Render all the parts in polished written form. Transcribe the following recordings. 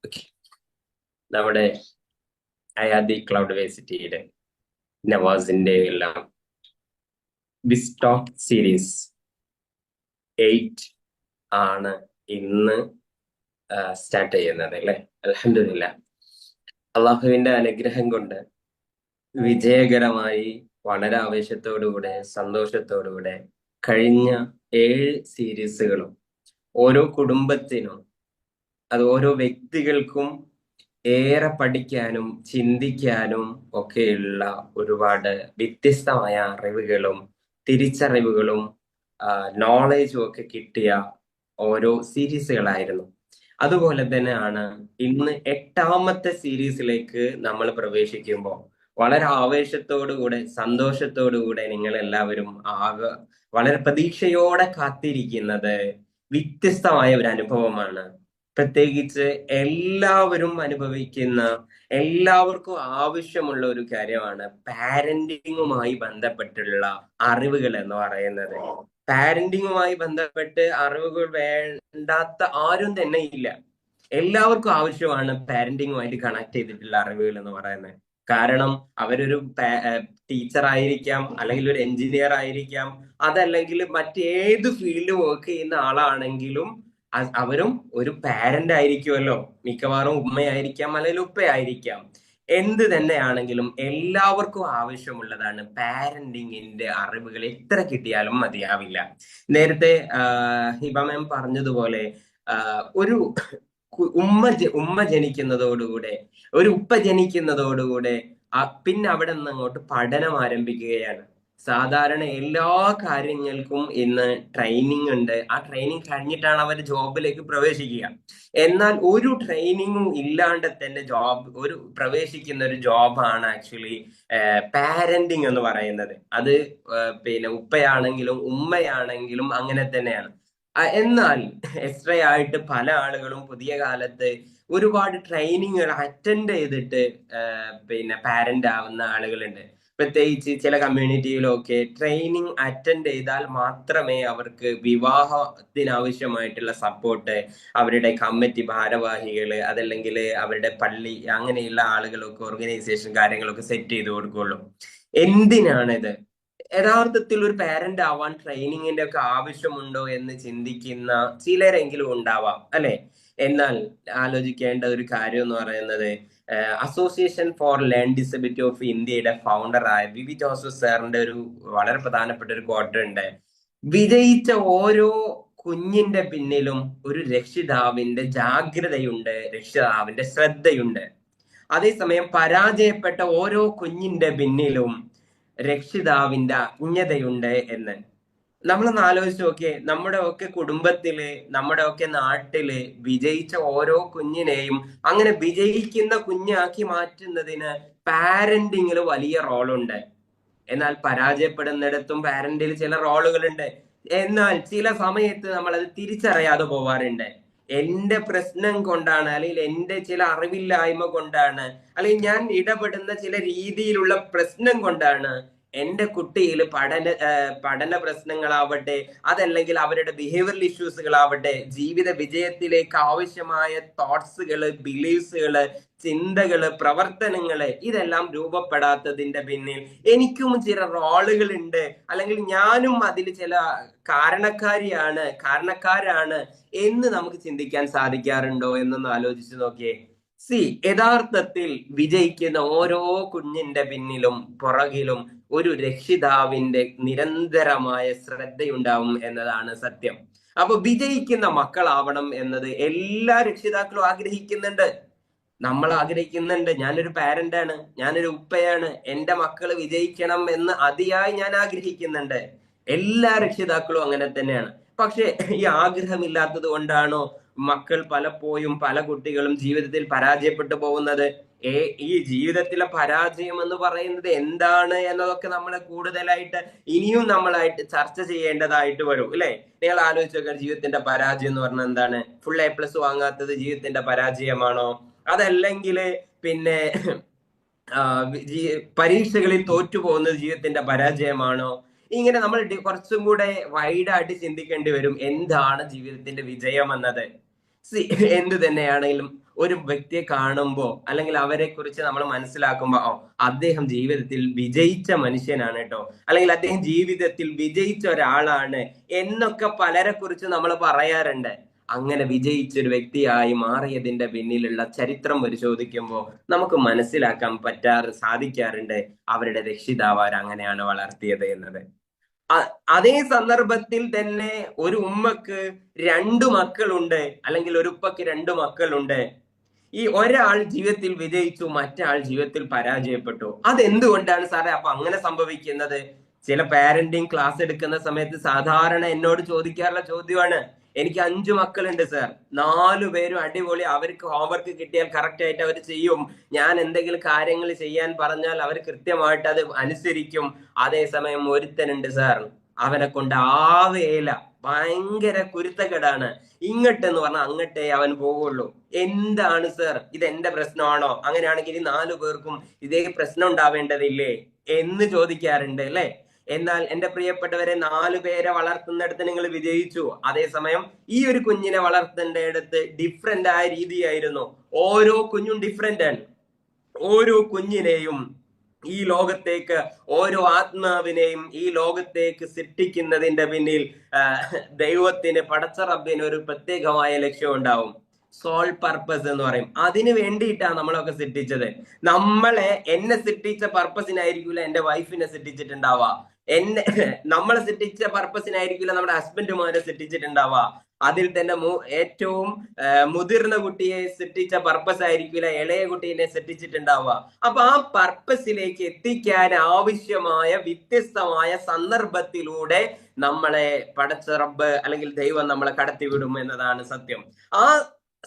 Okay. നമ്മുടെ അയാദി cloud വേഴ്സിറ്റിയുടെ നവാസിന്റെ എല്ലാം ബിസ്റ്റോക്ക് series 8 ആണ് ഇന്ന് സ്റ്റാർട്ട് ചെയ്യുന്നത് അല്ലെ. അൽഹംദുലില്ലാ, അള്ളാഹുവിന്റെ അനുഗ്രഹം കൊണ്ട് വിജയകരമായി വളരെ ആവേശത്തോടുകൂടെ സന്തോഷത്തോടുകൂടെ കഴിഞ്ഞ 7 സീരീസുകളും ഓരോ കുടുംബത്തിനും അത് ഓരോ വ്യക്തികൾക്കും ഏറെ പഠിക്കാനും ചിന്തിക്കാനും ഒക്കെയുള്ള ഒരുപാട് വ്യത്യസ്തമായ അറിവുകളും തിരിച്ചറിവുകളും നോളേജും ഒക്കെ കിട്ടിയ ഓരോ സീരീസുകളായിരുന്നു. അതുപോലെ തന്നെയാണ് ഇന്ന് 8ാമത്തെ സീരീസിലേക്ക് നമ്മൾ പ്രവേശിക്കുമ്പോൾ വളരെ ആവേശത്തോടുകൂടെ സന്തോഷത്തോടുകൂടെ നിങ്ങൾ എല്ലാവരും വളരെ പ്രതീക്ഷയോടെ കാത്തിരിക്കുന്നത് വ്യത്യസ്തമായ ഒരു അനുഭവമാണ്. പ്രത്യേകിച്ച് എല്ലാവരും അനുഭവിക്കുന്ന, എല്ലാവർക്കും ആവശ്യമുള്ള ഒരു കാര്യമാണ് പാരന്റിങ്ങുമായി ബന്ധപ്പെട്ടുള്ള അറിവുകൾ എന്ന് പറയുന്നത്. പാരന്റിങ്ങുമായി ബന്ധപ്പെട്ട് അറിവുകൾ വേണ്ടാത്ത ആരും തന്നെ ഇല്ല. എല്ലാവർക്കും ആവശ്യമാണ് പാരന്റിങ്ങുമായിട്ട് കണക്ട് ചെയ്തിട്ടുള്ള അറിവുകൾ എന്ന് പറയുന്നത്. കാരണം അവരൊരു ടീച്ചർ ആയിരിക്കാം, അല്ലെങ്കിൽ ഒരു എഞ്ചിനീയർ ആയിരിക്കാം, അതല്ലെങ്കിൽ മറ്റേത് ഫീൽഡ് വർക്ക് ചെയ്യുന്ന ആളാണെങ്കിലും അവരും ഒരു പാരന്റ് ആയിരിക്കുമല്ലോ. മിക്കവാറും ഉമ്മയായിരിക്കാം, അല്ലെങ്കിൽ ഉപ്പയായിരിക്കാം. എന്ത് തന്നെയാണെങ്കിലും എല്ലാവർക്കും ആവശ്യമുള്ളതാണ് പാരന്റിങ്ങിന്റെ അറിവുകൾ. എത്ര കിട്ടിയാലും മതിയാവില്ല. നേരത്തെ ഹിബ മാം പറഞ്ഞതുപോലെ ഒരു ഉമ്മ ജനിക്കുന്നതോടുകൂടെ, ഒരു ഉപ്പ ജനിക്കുന്നതോടുകൂടെ പിന്നെ അവിടെ നിന്ന് അങ്ങോട്ട് പഠനം ആരംഭിക്കുകയാണ്. സാധാരണ എല്ലാ കാര്യങ്ങൾക്കും ഇന്ന് ട്രെയിനിങ് ഉണ്ട്. ആ ട്രെയിനിങ് കഴിഞ്ഞിട്ടാണ് അവർ ജോബിലേക്ക് പ്രവേശിക്കുക. എന്നാൽ ഒരു ട്രെയിനിങ്ങും ഇല്ലാണ്ട് തന്നെ പ്രവേശിക്കുന്ന ഒരു ജോബാണ് ആക്ച്വലി പാരന്റിങ് എന്ന് പറയുന്നത്. അത് പിന്നെ ഉപ്പയാണെങ്കിലും ഉമ്മയാണെങ്കിലും അങ്ങനെ തന്നെയാണ്. എന്നാൽ എക്സ്ട്രാ ആയിട്ട് പല ആളുകളും പുതിയ കാലത്ത് ഒരുപാട് ട്രെയിനിങ്ങുകൾ അറ്റൻഡ് ചെയ്തിട്ട് പിന്നെ പാരന്റ് ആവുന്ന ആളുകളുണ്ട്. പ്രത്യേകിച്ച് ചില കമ്മ്യൂണിറ്റിയിലൊക്കെ ട്രെയിനിങ് അറ്റൻഡ് ചെയ്താൽ മാത്രമേ അവർക്ക് വിവാഹത്തിനാവശ്യമായിട്ടുള്ള സപ്പോർട്ട് അവരുടെ കമ്മിറ്റി ഭാരവാഹികള്, അതല്ലെങ്കിൽ അവരുടെ പള്ളി, അങ്ങനെയുള്ള ആളുകളൊക്കെ ഓർഗനൈസേഷൻ കാര്യങ്ങളൊക്കെ സെറ്റ് ചെയ്ത് കൊടുക്കുള്ളൂ. എന്തിനാണിത്? യഥാർത്ഥത്തിൽ ഒരു പാരന്റ് ആവാൻ ട്രെയിനിങ്ങിന്റെ ഒക്കെ ആവശ്യമുണ്ടോ എന്ന് ചിന്തിക്കുന്ന ചിലരെങ്കിലും ഉണ്ടാവാം അല്ലെ. എന്നാൽ ആലോചിക്കേണ്ട ഒരു കാര്യം എന്ന് പറയുന്നത്, association for learn disability of ഇന്ത്യയുടെ ഫൗണ്ടറായ വി ജോസഫ് സാറിന്റെ ഒരു വളരെ പ്രധാനപ്പെട്ട ഒരു ക്വാർട്ടർ ഉണ്ട്. വിജയിച്ച ഓരോ കുഞ്ഞിന്റെ പിന്നിലും ഒരു രക്ഷിതാവിന്റെ ജാഗ്രതയുണ്ട്, രക്ഷിതാവിന്റെ ശ്രദ്ധയുണ്ട്. അതേസമയം പരാജയപ്പെട്ട ഓരോ കുഞ്ഞിന്റെ പിന്നിലും രക്ഷിതാവിന്റെ അജ്ഞതയുണ്ട് എന്ന് നമ്മളൊന്ന് ആലോചിച്ച് നോക്കിയേ. നമ്മുടെ ഒക്കെ കുടുംബത്തില്, നമ്മുടെ ഒക്കെ നാട്ടില് വിജയിച്ച ഓരോ കുഞ്ഞിനെയും അങ്ങനെ വിജയിക്കുന്ന കുഞ്ഞാക്കി മാറ്റുന്നതിന് പാരന്റിങ്ങിൽ വലിയ റോളുണ്ട്. എന്നാൽ പരാജയപ്പെടുന്നിടത്തും പാരന്റിൽ ചില റോളുകളുണ്ട്. എന്നാൽ ചില സമയത്ത് നമ്മൾ അത് തിരിച്ചറിയാതെ പോവാറുണ്ട്. എന്റെ പ്രശ്നം കൊണ്ടാണ്, അല്ലെങ്കിൽ എന്റെ ചില അറിവില്ലായ്മ കൊണ്ടാണ്, അല്ലെങ്കിൽ ഞാൻ ഇടപെടുന്ന ചില രീതിയിലുള്ള പ്രശ്നം കൊണ്ടാണ് എന്റെ കുട്ടിയിൽ പഠന പ്രശ്നങ്ങളാവട്ടെ, അതല്ലെങ്കിൽ അവരുടെ ബിഹേവിയറൽ ഇഷ്യൂസുകളാവട്ടെ, ജീവിത വിജയത്തിലേക്ക് ആവശ്യമായ തോട്ട്സുകള്, ബിലീഫ്സുകള്, ചിന്തകള്, പ്രവർത്തനങ്ങള്, ഇതെല്ലാം രൂപപ്പെടാത്തതിന്റെ പിന്നിൽ എനിക്കും ചില റോളുകൾ ഉണ്ട്, അല്ലെങ്കിൽ ഞാനും അതിൽ ചില കാരണക്കാരാണ് എന്ന് നമുക്ക് ചിന്തിക്കാൻ സാധിക്കാറുണ്ടോ എന്നൊന്ന് ആലോചിച്ച് നോക്കിയേ. യഥാർത്ഥത്തിൽ വിജയിക്കുന്ന ഓരോ കുഞ്ഞിന്റെ പിന്നിലും പുറകിലും ഒരു രക്ഷിതാവിന്റെ നിരന്തരമായ ശ്രദ്ധയുണ്ടാവും എന്നതാണ് സത്യം. അപ്പൊ വിജയിക്കുന്ന മക്കളാവണം എന്നത് എല്ലാ രക്ഷിതാക്കളും ആഗ്രഹിക്കുന്നുണ്ട്. നമ്മൾ ആഗ്രഹിക്കുന്നുണ്ട്. ഞാനൊരു പാരന്റാണ്, ഞാനൊരു ഉപ്പയാണ്, എന്റെ മക്കള് വിജയിക്കണം എന്ന് അതിയായി ഞാൻ ആഗ്രഹിക്കുന്നുണ്ട്. എല്ലാ രക്ഷിതാക്കളും അങ്ങനെ തന്നെയാണ്. പക്ഷെ ഈ ആഗ്രഹമില്ലാത്തത് കൊണ്ടാണോ മക്കൾ പലപ്പോഴും, പല കുട്ടികളും ജീവിതത്തിൽ പരാജയപ്പെട്ടു പോകുന്നത്? ഈ ജീവിതത്തിലെ പരാജയം എന്ന് പറയുന്നത് എന്താണ് എന്നതൊക്കെ നമ്മൾ കൂടുതലായിട്ട് ഇനിയും നമ്മളായിട്ട് ചർച്ച ചെയ്യേണ്ടതായിട്ട് വരും അല്ലെ. നിങ്ങൾ ആലോചിച്ച് നോക്കുക, ജീവിതത്തിന്റെ പരാജയം എന്ന് പറഞ്ഞാൽ എന്താണ്? ഫുൾ A+ വാങ്ങാത്തത് ജീവിതത്തിന്റെ പരാജയമാണോ? അതല്ലെങ്കിൽ പിന്നെ പരീക്ഷകളിൽ തോറ്റുപോകുന്നത് ജീവിതത്തിന്റെ പരാജയമാണോ? ഇങ്ങനെ നമ്മൾ കുറച്ചും കൂടെ വൈഡായിട്ട് ചിന്തിക്കേണ്ടി വരും. എന്താണ് ജീവിതത്തിന്റെ വിജയം എന്നത്? എന്ത് തന്നെയാണെങ്കിലും ഒരു വ്യക്തിയെ കാണുമ്പോ അല്ലെങ്കിൽ അവരെ കുറിച്ച് നമ്മൾ മനസ്സിലാക്കുമ്പോ അദ്ദേഹം ജീവിതത്തിൽ വിജയിച്ച മനുഷ്യനാണ് കേട്ടോ, അല്ലെങ്കിൽ അദ്ദേഹം ജീവിതത്തിൽ വിജയിച്ച ഒരാളാണ് എന്നൊക്കെ പലരെ കുറിച്ച് നമ്മൾ പറയാറുണ്ട്. അങ്ങനെ വിജയിച്ചൊരു വ്യക്തിയായി മാറിയതിന്റെ പിന്നിലുള്ള ചരിത്രം പരിശോധിക്കുമ്പോൾ നമുക്ക് മനസ്സിലാക്കാൻ സാധിക്കാറുണ്ട് അവരുടെ രക്ഷിതാവാർ അങ്ങനെയാണ് വളർത്തിയത് എന്നത്. അതേ സന്ദർഭത്തിൽ തന്നെ ഒരു ഉമ്മക്ക് 2 മക്കളുണ്ട്, അല്ലെങ്കിൽ ഒരു ഉപ്പക്ക് 2 മക്കളുണ്ട്. ഈ ഒരാൾ ജീവിതത്തിൽ വിജയിച്ചു, മറ്റാൾ ജീവിതത്തിൽ പരാജയപ്പെട്ടു. അതെന്തുകൊണ്ടാണ് സാറേ അപ്പൊ അങ്ങനെ സംഭവിക്കുന്നത്? ചില പാരന്റിങ് ക്ലാസ് എടുക്കുന്ന സമയത്ത് സാധാരണ എന്നോട് ചോദിക്കാറുള്ള ചോദ്യമാണ്. എനിക്ക് 5 മക്കളുണ്ട് സാർ, 4 പേരും അടിപൊളി, അവർക്ക് ഹോംവർക്ക് കിട്ടിയാൽ കറക്റ്റ് ആയിട്ട് അവർ ചെയ്യും, ഞാൻ എന്തെങ്കിലും കാര്യങ്ങൾ ചെയ്യാൻ പറഞ്ഞാൽ അവർ കൃത്യമായിട്ട് അത് അനുസരിക്കും. അതേസമയം ഒരുത്തനുണ്ട് സാർ, അവനെ കൊണ്ട് ആവേല, ഭയങ്കര കുരുത്തക്കേടാണ്, ഇങ്ങോട്ടെന്ന് പറഞ്ഞാൽ അങ്ങട്ടേ അവൻ പോവുള്ളൂ. എന്താണ് സർ, ഇത് എന്റെ പ്രശ്നമാണോ? അങ്ങനെയാണെങ്കിൽ 4 പേർക്കും ഇതേ പ്രശ്നം ഉണ്ടാവേണ്ടതില്ലേ എന്ന് ചോദിക്കാറുണ്ട് അല്ലെ? എന്നാൽ എന്റെ പ്രിയപ്പെട്ടവരെ, 4 പേരെ വളർത്തുന്നിടത്ത് നിങ്ങൾ വിജയിച്ചു. അതേസമയം ഈ ഒരു കുഞ്ഞിനെ വളർത്തേണ്ടടുത്ത് ഡിഫറെന്റ് ആയ രീതിയായിരുന്നു. ഓരോ കുഞ്ഞും ഡിഫറെന്റ് ആണ്. ഓരോ കുഞ്ഞിനെയും ഈ ലോകത്തേക്ക്, ഓരോ ആത്മാവിനെയും ഈ ലോകത്തേക്ക് സൃഷ്ടിക്കുന്നതിന്റെ പിന്നിൽ ദൈവത്തിന്, പടച്ച റബ്ബിന് ഒരു പ്രത്യേകമായ ലക്ഷ്യം ഉണ്ടാവും. സോൾ പർപ്പസ് എന്ന് പറയും. അതിന് വേണ്ടിയിട്ടാണ് നമ്മളൊക്കെ സൃഷ്ടിച്ചത്. എന്നെ സൃഷ്ടിച്ച പർപ്പസിനായിരിക്കില്ല എന്റെ വൈഫിനെ സൃഷ്ടിച്ചിട്ടുണ്ടാവുക, നമ്മളെ സൃഷ്ടിച്ച പർപ്പസിനായിരിക്കില്ല നമ്മുടെ ഹസ്ബൻഡുമാരെ സൃഷ്ടിച്ചിട്ടുണ്ടാവുക. അതിൽ തന്നെ ഏറ്റവും മുതിർന്ന കുട്ടിയെ സൃഷ്ടിച്ച പർപ്പസ് ആയിരിക്കില്ല ഇളയ കുട്ടീനെ സൃഷ്ടിച്ചിട്ടുണ്ടാവുക. അപ്പൊ ആ പർപ്പസിലേക്ക് എത്തിക്കാൻ ആവശ്യമായ വ്യത്യസ്തമായ സന്ദർഭത്തിലൂടെ നമ്മളെ പടച്ച റബ്ബ് അല്ലെങ്കിൽ ദൈവം നമ്മളെ കടത്തിവിടും എന്നതാണ് സത്യം. ആ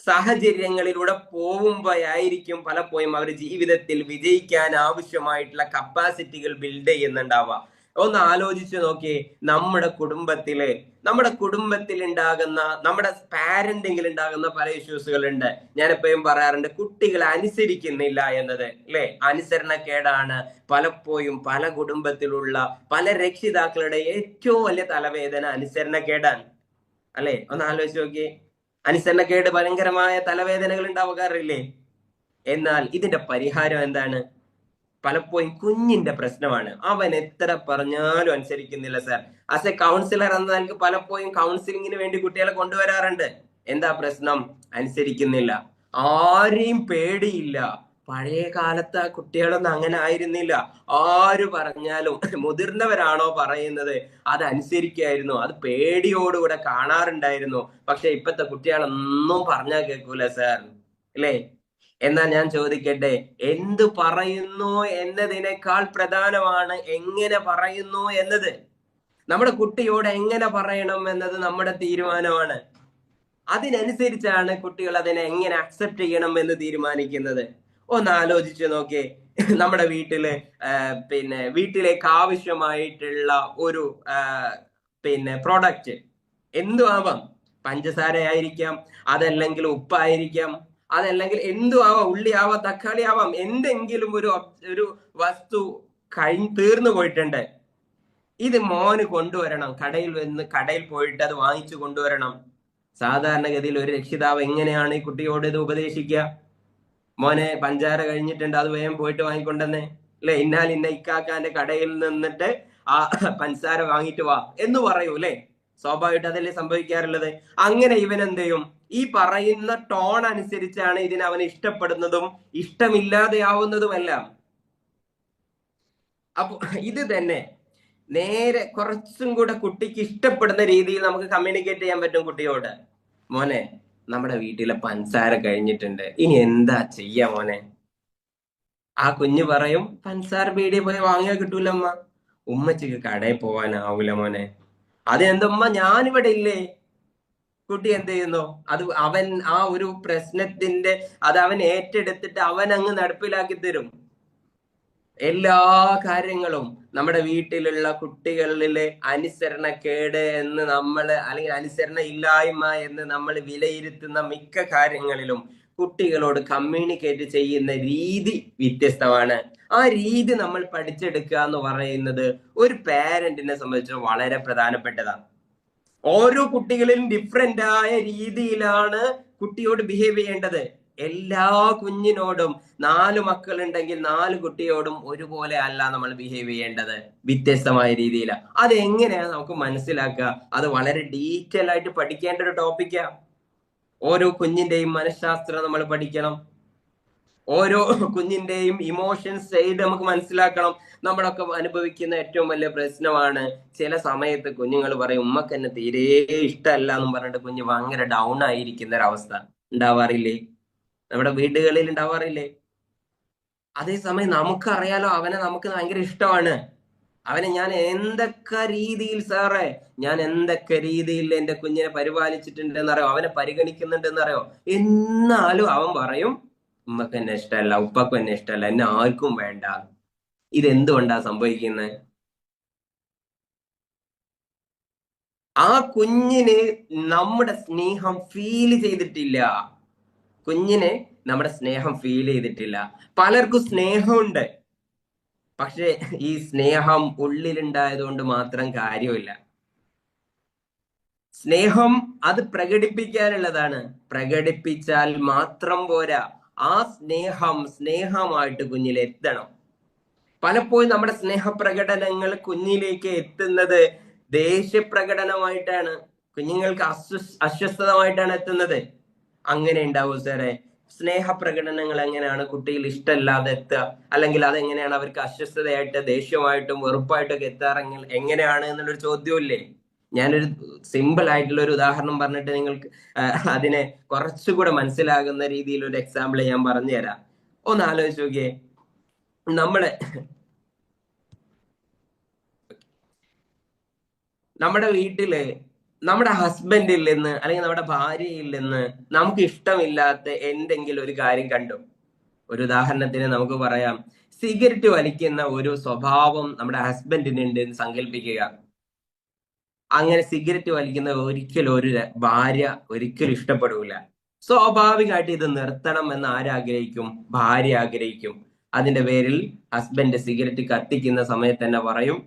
സാഹചര്യങ്ങളിലൂടെ പോകുമ്പോഴായിരിക്കും പലപ്പോഴും അവർ ജീവിതത്തിൽ വിജയിക്കാൻ ആവശ്യമായിട്ടുള്ള കപ്പാസിറ്റികൾ ബിൽഡ് ചെയ്യുന്നുണ്ടാവുക. ഒന്ന് ആലോചിച്ച് നോക്കിയേ, നമ്മുടെ കുടുംബത്തിൽ ഉണ്ടാകുന്ന, നമ്മുടെ പാരന്റിങ്ങിൽ ഉണ്ടാകുന്ന പല ഇഷ്യൂസുകൾ ഉണ്ട്. ഞാൻ എപ്പോഴും പറയാറുണ്ട്, കുട്ടികൾ അനുസരിക്കുന്നില്ല എന്നത് അല്ലെ, അനുസരണക്കേടാണ് പലപ്പോഴും പല കുടുംബത്തിലുള്ള പല രക്ഷിതാക്കളുടെ ഏറ്റവും വലിയ തലവേദന അനുസരണക്കേടാണ് അല്ലെ. ഒന്ന് ആലോചിച്ച് നോക്കിയേ, അനുസരണക്കേട് ഭയങ്കരമായ തലവേദനകൾ ഉണ്ടാകാറില്ലേ? എന്നാൽ ഇതിന്റെ പരിഹാരം എന്താണ്? പലപ്പോഴും കുഞ്ഞിന്റെ പ്രശ്നമാണ്. അവൻ എത്ര പറഞ്ഞാലും അനുസരിക്കുന്നില്ല സാർ. ആസ് എ കൗൺസിലർ എന്ന നിലക്ക് പലപ്പോഴും കൗൺസിലിങ്ങിന് വേണ്ടി കുട്ടികളെ കൊണ്ടുവരാറുണ്ട്. എന്താ പ്രശ്നം? അനുസരിക്കുന്നില്ല. ആരെയും പേടിയില്ല. പഴയ കാലത്ത് ആ കുട്ടികളൊന്നും അങ്ങനെ ആയിരുന്നില്ല. ആര് പറഞ്ഞാലും മുതിർന്നവരാണോ പറയുന്നത് അത് അനുസരിക്കായിരുന്നു, അത് പേടിയോടുകൂടെ കാണാറുണ്ടായിരുന്നു. പക്ഷെ ഇപ്പത്തെ കുട്ടികളൊന്നും പറഞ്ഞാൽ കേൾക്കൂല സാർ അല്ലേ? എന്നാൽ ഞാൻ ചോദിക്കട്ടെ, എന്ത് പറയുന്നു എന്നതിനേക്കാൾ പ്രധാനമാണ് എങ്ങനെ പറയുന്നു എന്നത്. നമ്മുടെ കുട്ടിയോട് എങ്ങനെ പറയണം എന്നത് നമ്മുടെ തീരുമാനമാണ്. അതിനനുസരിച്ചാണ് കുട്ടികൾ അതിനെ എങ്ങനെ അക്സെപ്റ്റ് ചെയ്യണം എന്ന് തീരുമാനിക്കുന്നത്. ഒന്ന് ആലോചിച്ച് നോക്കിയേ, നമ്മുടെ വീട്ടിലേക്ക് ആവശ്യമായിട്ടുള്ള ഒരു പ്രോഡക്റ്റ് എന്തും ആവാം. പഞ്ചസാര ആയിരിക്കാം, അതല്ലെങ്കിൽ ഉപ്പായിരിക്കാം, അതല്ലെങ്കിൽ എന്തും ആവാം, ഉള്ളി ആവാം, തക്കാളി ആവാം, എന്തെങ്കിലും ഒരു വസ്തു തീർന്നു പോയിട്ടുണ്ട്. ഇത് മോന് കൊണ്ടുവരണം, കടയിൽ പോയിട്ട് അത് വാങ്ങിച്ചു കൊണ്ടുവരണം. സാധാരണഗതിയിൽ ഒരു രക്ഷിതാവ് എങ്ങനെയാണ് ഈ കുട്ടിയോട് ഇത് ഉപദേശിക്കുക? മോനെ പഞ്ചാര കഴിഞ്ഞിട്ടുണ്ട്, അത് വേഗം പോയിട്ട് വാങ്ങിക്കൊണ്ടെന്നേ അല്ലെ, ഇന്ന ഇക്കാക്കാന്റെ കടയിൽ നിന്നിട്ട് ആ പഞ്ചസാര വാങ്ങിട്ട് വാ എന്ന് പറയൂ അല്ലെ. സ്വാഭാവികമായിട്ട് അതല്ലേ സംഭവിക്കാറുള്ളത്. അങ്ങനെ ഇവൻ എന്ത് ചെയ്യും? ഈ പറയുന്ന ടോൺ അനുസരിച്ചാണ് ഇതിന് അവന് ഇഷ്ടപ്പെടുന്നതും ഇഷ്ടമില്ലാതെയാവുന്നതുമെല്ലാം. അപ്പൊ ഇത് തന്നെ നേരെ കുറച്ചും കൂടെ കുട്ടിക്ക് ഇഷ്ടപ്പെടുന്ന രീതിയിൽ നമുക്ക് കമ്മ്യൂണിക്കേറ്റ് ചെയ്യാൻ പറ്റും കുട്ടിയോട്. മോനെ, നമ്മുടെ വീട്ടിലെ പഞ്ചസാര കഴിഞ്ഞിട്ടുണ്ട്, ഇനി എന്താ ചെയ്യാ മോനെ? ആ കുഞ്ഞ് പറയും, പഞ്ചസാര പീടിയെ പോയി വാങ്ങിയാൽ കിട്ടൂലമ്മ, ഉമ്മച്ചിക്ക് കടയിൽ പോവാനാവൂല മോനെ. അതെന്തമ്മ, ഞാനിവിടെ ഇല്ലേ? കുട്ടി എന്ത് ചെയ്യുന്നു? അവൻ ആ ഒരു പ്രശ്നത്തിന്റെ അവൻ ഏറ്റെടുത്തിട്ട് അവൻ അങ്ങ് നടപ്പിലാക്കി തരും. എല്ലാ കാര്യങ്ങളും നമ്മുടെ വീട്ടിലുള്ള കുട്ടികളിലെ അനുസരണക്കേട് എന്ന് അല്ലെങ്കിൽ അനുസരണ ഇല്ലായ്മ എന്ന് നമ്മൾ വിലയിരുത്തുന്ന മിക്ക കാര്യങ്ങളിലും കുട്ടികളോട് കമ്മ്യൂണിക്കേറ്റ് ചെയ്യുന്ന രീതി വ്യത്യസ്തമാണ്. ആ രീതി നമ്മൾ പഠിച്ചെടുക്കുക എന്ന് പറയുന്നത് ഒരു പാരന്റിനെ സംബന്ധിച്ച് വളരെ പ്രധാനപ്പെട്ടതാണ്. ഓരോ കുട്ടികളിലും ഡിഫറെന്റ് ആയ രീതിയിലാണ് കുട്ടിയോട് ബിഹേവ് ചെയ്യേണ്ടത്. എല്ലാ കുഞ്ഞിനോടും 4 മക്കളുണ്ടെങ്കിൽ 4 കുട്ടിയോടും ഒരുപോലെ അല്ല നമ്മൾ ബിഹേവ് ചെയ്യേണ്ടത്, വ്യത്യസ്തമായ രീതിയിലാണ്. അത് എങ്ങനെയാണ് നമുക്ക് മനസ്സിലാക്കുക? അത് വളരെ ഡീറ്റെയിൽ ആയിട്ട് പഠിക്കേണ്ട ഒരു ടോപ്പിക്കാ. ഓരോ കുഞ്ഞിന്റെയും മനഃശാസ്ത്രം നമ്മൾ പഠിക്കണം, ഓരോ കുഞ്ഞിന്റെയും ഇമോഷൻസ് ചെയ്ത് നമുക്ക് മനസ്സിലാക്കണം. നമ്മളൊക്കെ അനുഭവിക്കുന്ന ഏറ്റവും വലിയ പ്രശ്നമാണ്, ചില സമയത്ത് കുഞ്ഞുങ്ങൾ പറയും ഉമ്മക്ക് എന്നെ തീരെ ഇഷ്ടമല്ല എന്നും പറഞ്ഞിട്ട് കുഞ്ഞ് ഭയങ്കര ഡൗൺ ആയിരിക്കുന്ന ഒരവസ്ഥ ഉണ്ടാവാറില്ലേ? നമ്മുടെ വീടുകളിൽ ഉണ്ടാവാറില്ലേ? അതേസമയം നമുക്കറിയാലോ അവനെ നമുക്ക് ഭയങ്കര ഇഷ്ടമാണ്, അവനെ ഞാൻ എന്തൊക്കെ രീതിയിൽ സാറേ, ഞാൻ എന്തൊക്കെ രീതിയിൽ എന്റെ കുഞ്ഞിനെ പരിപാലിച്ചിട്ടുണ്ടെന്നറിയോ, അവനെ പരിഗണിക്കുന്നുണ്ടെന്നറിയോ, എന്നാലും അവൻ പറയും ഉമ്മക്ക് എന്നെ ഇഷ്ടമല്ല, ഉപ്പക്കും എന്നെ ഇഷ്ടമല്ല, എന്നെ ആർക്കും വേണ്ട. ഇതെന്തുകൊണ്ടാ സംഭവിക്കുന്നത്? ആ കുഞ്ഞിന് നമ്മുടെ സ്നേഹം ഫീൽ ചെയ്തിട്ടില്ല. കുഞ്ഞിന് നമ്മുടെ സ്നേഹം ഫീൽ ചെയ്തിട്ടില്ല. പലർക്കും സ്നേഹമുണ്ട്, പക്ഷെ ഈ സ്നേഹം ഉള്ളിലുണ്ടായതുകൊണ്ട് മാത്രം കാര്യമില്ല. സ്നേഹം അത് പ്രകടിപ്പിക്കാനുള്ളതാണ്, പ്രകടിപ്പിച്ചാൽ മാത്രം പോരാ, ആ സ്നേഹമായിട്ട് കുഞ്ഞിൽ എത്തണം. പലപ്പോഴും നമ്മുടെ സ്നേഹപ്രകടനങ്ങൾ കുഞ്ഞിലേക്ക് എത്തുന്നത് ദേഷ്യപ്രകടനമായിട്ടാണ്, കുഞ്ഞുങ്ങൾക്ക് അസ്വസ്ഥതമായിട്ടാണ് എത്തുന്നത്. അങ്ങനെ ഉണ്ടാവും സാറേ? സ്നേഹപ്രകടനങ്ങൾ എങ്ങനെയാണ് കുട്ടികൾ ഇഷ്ടമല്ലാതെ എത്തുക, അല്ലെങ്കിൽ അതെങ്ങനെയാണ് അവർക്ക് അസ്വസ്ഥതയായിട്ട് ദേഷ്യമായിട്ടും വെറുപ്പായിട്ടൊക്കെ എത്താറെങ്കിൽ എങ്ങനെയാണ് എന്നുള്ളൊരു ചോദ്യമില്ലേ? ഞാനൊരു സിമ്പിൾ ആയിട്ടുള്ള ഒരു ഉദാഹരണം പറഞ്ഞിട്ട് നിങ്ങൾക്ക് അതിനെ കുറച്ചുകൂടെ മനസ്സിലാകുന്ന രീതിയിൽ ഒരു എക്സാമ്പിൾ ഞാൻ പറഞ്ഞു തരാം. ഒന്ന് ആലോചിച്ച് നോക്കിയേ. നമ്മള് നമ്മുടെ വീട്ടില് നമ്മുടെ ഹസ്ബൻഡിൽ നിന്ന് അല്ലെങ്കിൽ നമ്മുടെ ഭാര്യയിൽ നിന്ന് നമുക്ക് ഇഷ്ടമില്ലാത്ത എന്തെങ്കിലും ഒരു കാര്യം കണ്ടു. ഒരു ഉദാഹരണത്തിന് നമുക്ക് പറയാം, സിഗരറ്റ് വലിക്കുന്ന ഒരു സ്വഭാവം നമ്മുടെ ഹസ്ബൻഡിനുണ്ട് എന്ന് സങ്കല്പിക്കുക. അങ്ങനെ സിഗരറ്റ് വലിക്കുന്ന ഒരിക്കലും ഒരു ഭാര്യ ഒരിക്കലും ഇഷ്ടപ്പെടൂല. സ്വാഭാവികമായിട്ട് ഇത് നിർത്തണം എന്ന് ആരാഗ്രഹിക്കും? ഭാര്യ ആഗ്രഹിക്കും. അതിന്റെ പേരിൽ ഹസ്ബൻഡ് സിഗരറ്റ് കത്തിക്കുന്ന സമയത്ത് തന്നെ പറയും,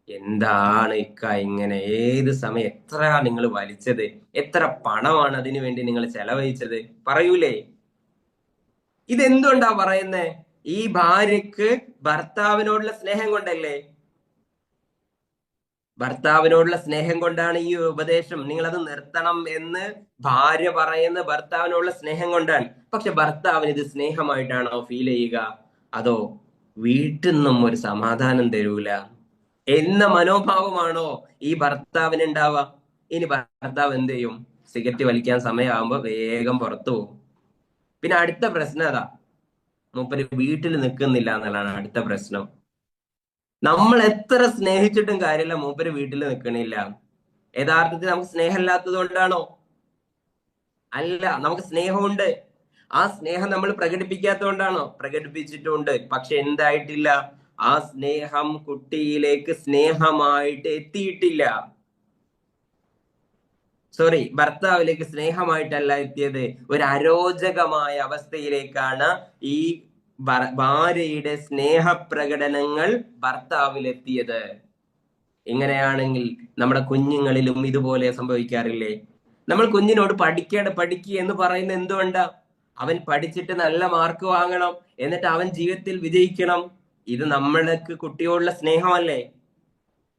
എന്താണ് ഇക്ക ഇങ്ങനെ, ഏത് സമയം എത്ര നിങ്ങൾ വലിച്ചത്, എത്ര പണമാണ് അതിനു വേണ്ടി നിങ്ങൾ ചെലവഴിച്ചത്, പറയൂലേ? ഇതെന്തുകൊണ്ടാ പറയുന്നേ? ഈ ഭാര്യക്ക് ഭർത്താവിനോടുള്ള സ്നേഹം കൊണ്ടല്ലേ? ഭർത്താവിനോടുള്ള സ്നേഹം കൊണ്ടാണ് ഈ ഉപദേശം, നിങ്ങൾ അത് നിർത്തണം എന്ന് ഭാര്യ പറയുന്ന ഭർത്താവിനോടുള്ള സ്നേഹം കൊണ്ടാണ്. പക്ഷെ ഭർത്താവിന് ഇത് സ്നേഹമായിട്ടാണോ ഫീൽ ചെയ്യുക? അതോ വീട്ടിൽ നിന്നും ഒരു സമാധാനം തരൂല എന്ന മനോഭാവമാണോ ഈ ഭർത്താവിന് ഉണ്ടാവുക? ഇനി ഭർത്താവ് എന്ത് ചെയ്യും? സിഗരറ്റ് വലിക്കാൻ സമയമാകുമ്പോ വേഗം പുറത്തു പോകും. പിന്നെ അടുത്ത പ്രശ്നം അതാ, മൂപ്പര് വീട്ടിൽ നിൽക്കുന്നില്ല എന്നുള്ളതാണ് അടുത്ത പ്രശ്നം. നമ്മൾ എത്ര സ്നേഹിച്ചിട്ടും കാര്യമില്ല, മൂപ്പര് വീട്ടിൽ നിൽക്കണില്ല. യഥാർത്ഥത്തിൽ നമുക്ക് സ്നേഹമില്ലാത്തത് കൊണ്ടാണോ? അല്ല, നമുക്ക് സ്നേഹമുണ്ട്. ആ സ്നേഹം നമ്മൾ പ്രകടിപ്പിക്കാത്തതുകൊണ്ടാണോ? പ്രകടിപ്പിച്ചിട്ടുണ്ട്, പക്ഷെ എന്തായിട്ടില്ല? ആ സ്നേഹം കുട്ടിയിലേക്ക് സ്നേഹമായിട്ട് എത്തിയിട്ടില്ല. സോറി, ഭർത്താവിലേക്ക് സ്നേഹമായിട്ടല്ല എത്തിയത്, ഒരു അരോചകമായ അവസ്ഥയിലേക്കാണ് ഈ ഭാര്യയുടെ സ്നേഹപ്രകടനങ്ങൾ ഭർത്താവിലെത്തിയത്. ഇങ്ങനെയാണെങ്കിൽ നമ്മുടെ കുഞ്ഞുങ്ങളിലും ഇതുപോലെ സംഭവിക്കാറില്ലേ? നമ്മൾ കുഞ്ഞിനോട് പഠിക്കുക എന്ന് പറയുന്നത് എന്തുകൊണ്ടാ? അവൻ പഠിച്ചിട്ട് നല്ല മാർക്ക് വാങ്ങണം, എന്നിട്ട് അവൻ ജീവിതത്തിൽ വിജയിക്കണം. ഇത് നമ്മൾക്ക് കുട്ടിയോടുള്ള സ്നേഹമല്ലേ?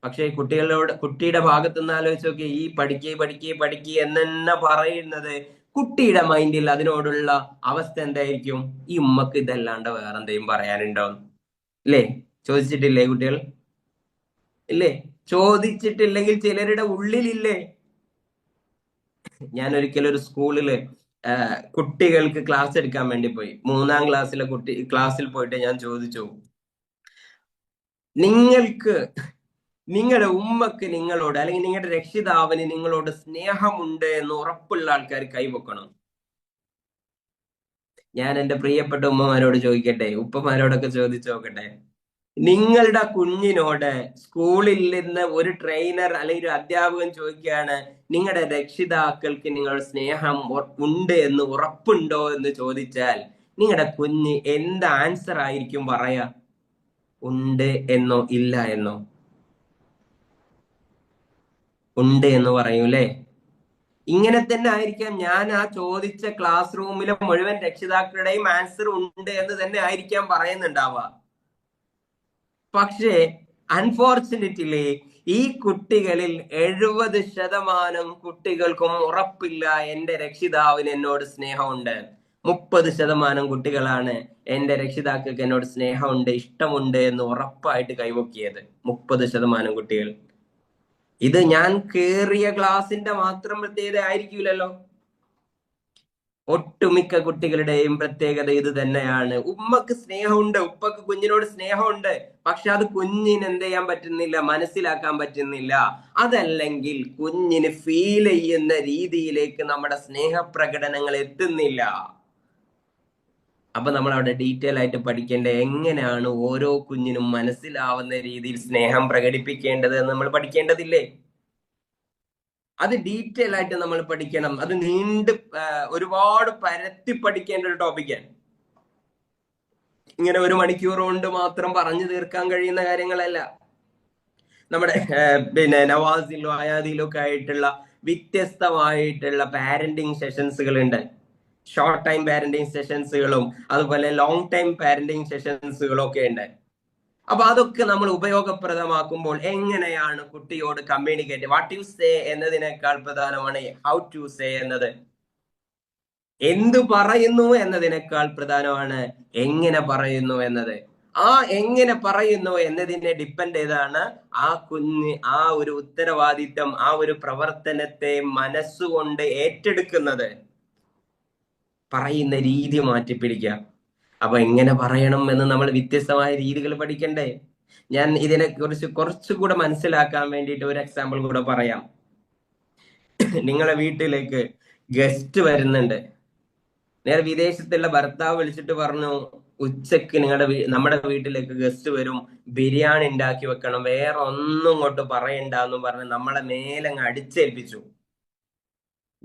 പക്ഷെ കുട്ടിയുടെ ഭാഗത്തുനിന്ന് ആലോചിച്ച് നോക്കി, ഈ പഠിക്കുക എന്നെ പറയുന്നത് കുട്ടിയുടെ മൈൻഡിൽ അതിനോടുള്ള അവസ്ഥ എന്തായിരിക്കും? ഈ ഉമ്മക്ക് ഇതല്ലാണ്ട് വേറെന്തെങ്കിലും പറയാനുണ്ടോ? ഇല്ലേ? ചോദിച്ചിട്ടില്ലേ കുട്ടികൾ? ഇല്ലേ? ചോദിച്ചിട്ടില്ലെങ്കിൽ ചിലരുടെ ഉള്ളിലില്ലേ? ഞാൻ ഒരിക്കലും ഒരു സ്കൂളില് കുട്ടികൾക്ക് ക്ലാസ് എടുക്കാൻ വേണ്ടി പോയി. 3ാം ക്ലാസ്സിലെ ക്ലാസ്സിൽ പോയിട്ട് ഞാൻ ചോദിച്ചു, നിങ്ങൾക്ക് നിങ്ങളുടെ ഉമ്മക്ക് നിങ്ങളോട് അല്ലെങ്കിൽ നിങ്ങളുടെ രക്ഷിതാവിന് നിങ്ങളോട് സ്നേഹമുണ്ട് എന്ന് ഉറപ്പുള്ള ആൾക്കാർ കൈവക്കണം. ഞാൻ എന്റെ പ്രിയപ്പെട്ട ഉമ്മമാരോട് ചോദിക്കട്ടെ, ഉപ്പമാരോടൊക്കെ ചോദിച്ചു നോക്കട്ടെ, നിങ്ങളുടെ കുഞ്ഞിനോട് സ്കൂളിൽ നിന്ന് ഒരു ട്രെയിനർ അല്ലെങ്കിൽ ഒരു അധ്യാപകൻ ചോദിക്കുകയാണ്, നിങ്ങളുടെ രക്ഷിതാക്കൾക്ക് നിങ്ങളുടെ സ്നേഹം ഉണ്ട് എന്ന് ഉറപ്പുണ്ടോ എന്ന് ചോദിച്ചാൽ നിങ്ങളുടെ കുഞ്ഞ് എന്ത് ആൻസർ ആയിരിക്കും പറയാ? ഉണ്ട് എന്നോ ഇല്ല എന്നോ? ഉണ്ട് എന്ന് പറയൂലേ? ഇങ്ങനെ തന്നെ ആയിരിക്കാം ഞാൻ ആ ചോദിച്ച ക്ലാസ് റൂമിലെ മുഴുവൻ രക്ഷിതാക്കളുടെയും ആൻസർ ഉണ്ട് എന്ന് തന്നെ ആയിരിക്കാം പറയുന്നുണ്ടാവുക. പക്ഷേ അൺഫോർച്ചുനേറ്റ്ലി ഈ കുട്ടികളിൽ 70% കുട്ടികൾക്കും ഉറപ്പില്ല എന്റെ രക്ഷിതാവിന് എന്നോട് സ്നേഹമുണ്ട്. 30% കുട്ടികളാണ് എന്റെ രക്ഷിതാക്കൾക്ക് എന്നോട് സ്നേഹമുണ്ട്, ഇഷ്ടമുണ്ട് എന്ന് ഉറപ്പായിട്ട് കൈവക്കിയത്. 30% കുട്ടികൾ. ഇത് ഞാൻ കേറിയ ക്ലാസിന്റെ മാത്രം പ്രത്യേകത ആയിരിക്കില്ലല്ലോ. ഒട്ടുമിക്ക കുട്ടികളുടെയും പ്രത്യേകത ഇത് തന്നെയാണ്. ഉമ്മക്ക് സ്നേഹമുണ്ട്, ഉപ്പക്ക് കുഞ്ഞിനോട് സ്നേഹമുണ്ട്, പക്ഷെ അത് കുഞ്ഞിന് എന്ത് ചെയ്യാൻ പറ്റുന്നില്ല, മനസ്സിലാക്കാൻ പറ്റുന്നില്ല. അതല്ലെങ്കിൽ കുഞ്ഞിന് ഫീൽ ചെയ്യുന്ന രീതിയിലേക്ക് നമ്മുടെ സ്നേഹപ്രകടനങ്ങൾ എത്തുന്നില്ല. അപ്പൊ നമ്മൾ അവിടെ ഡീറ്റെയിൽ ആയിട്ട് പഠിക്കേണ്ടത് എങ്ങനെയാണ് ഓരോ കുഞ്ഞിനും മനസ്സിലാവുന്ന രീതിയിൽ സ്നേഹം പ്രകടിപ്പിക്കേണ്ടത് എന്ന് നമ്മൾ പഠിക്കേണ്ടതില്ലേ? അത് ഡീറ്റെയിൽ ആയിട്ട് നമ്മൾ പഠിക്കണം. അത് ഒരുപാട് പരത്തി പഠിക്കേണ്ട ഒരു ടോപ്പിക്കാണ്. ഇങ്ങനെ 1 മണിക്കൂർ കൊണ്ട് മാത്രം പറഞ്ഞു തീർക്കാൻ കഴിയുന്ന കാര്യങ്ങളല്ല. നമ്മുടെ നവാസിലും അയാദിലും ഒക്കെ ആയിട്ടുള്ള വ്യത്യസ്തമായിട്ടുള്ള പാരന്റിങ് സെഷൻസുകൾ ഉണ്ട്. ഷോർട്ട് ടൈം പാരന്റിങ് സെഷൻസുകളും അതുപോലെ ലോങ് ടൈം പാരന്റിങ് സെഷൻസുകളും ഒക്കെ ഉണ്ട്. അപ്പൊ അതൊക്കെ നമ്മൾ ഉപയോഗപ്രദമാക്കുമ്പോൾ എങ്ങനെയാണ് കുട്ടിയോട് കമ്മ്യൂണിക്കേറ്റ്, വാട്ട് യു സേ എന്നതിനേക്കാൾ പ്രധാനമാണ് ഹൗ ടു സേ എന്നത്. എന്തു പറയുന്നു എന്നതിനേക്കാൾ പ്രധാനമാണ് എങ്ങനെ പറയുന്നു എന്നത്. ആ എങ്ങനെ പറയുന്നു എന്നതിനെ ഡിപ്പെൻഡ് ചെയ്താണ് ആ കുഞ്ഞ് ആ ഒരു ഉത്തരവാദിത്വം, ആ ഒരു പ്രവർത്തനത്തെ മനസ്സുകൊണ്ട് ഏറ്റെടുക്കുന്നത്. പറയുന്ന രീതി മാറ്റിപ്പിടിക്കുക. അപ്പൊ എങ്ങനെ പറയണം എന്ന് നമ്മൾ വ്യത്യസ്തമായ രീതികൾ പഠിക്കണ്ടേ? ഞാൻ ഇതിനെ കുറിച്ച് കുറച്ചുകൂടെ മനസ്സിലാക്കാൻ വേണ്ടിയിട്ട് ഒരു എക്സാമ്പിൾ കൂടെ പറയാം. നിങ്ങളെ വീട്ടിലേക്ക് ഗസ്റ്റ് വരുന്നുണ്ട്. നേരെ വിദേശത്തുള്ള ഭർത്താവ് വിളിച്ചിട്ട് പറഞ്ഞു, ഉച്ചക്ക് നമ്മുടെ വീട്ടിലേക്ക് ഗസ്റ്റ് വരും, ബിരിയാണി ഉണ്ടാക്കി വെക്കണം, വേറെ ഒന്നും ഇങ്ങോട്ട് പറയണ്ടെന്നും പറഞ്ഞ് നമ്മളെ മേലങ്ങ് അടിച്ചേൽപ്പിച്ചു.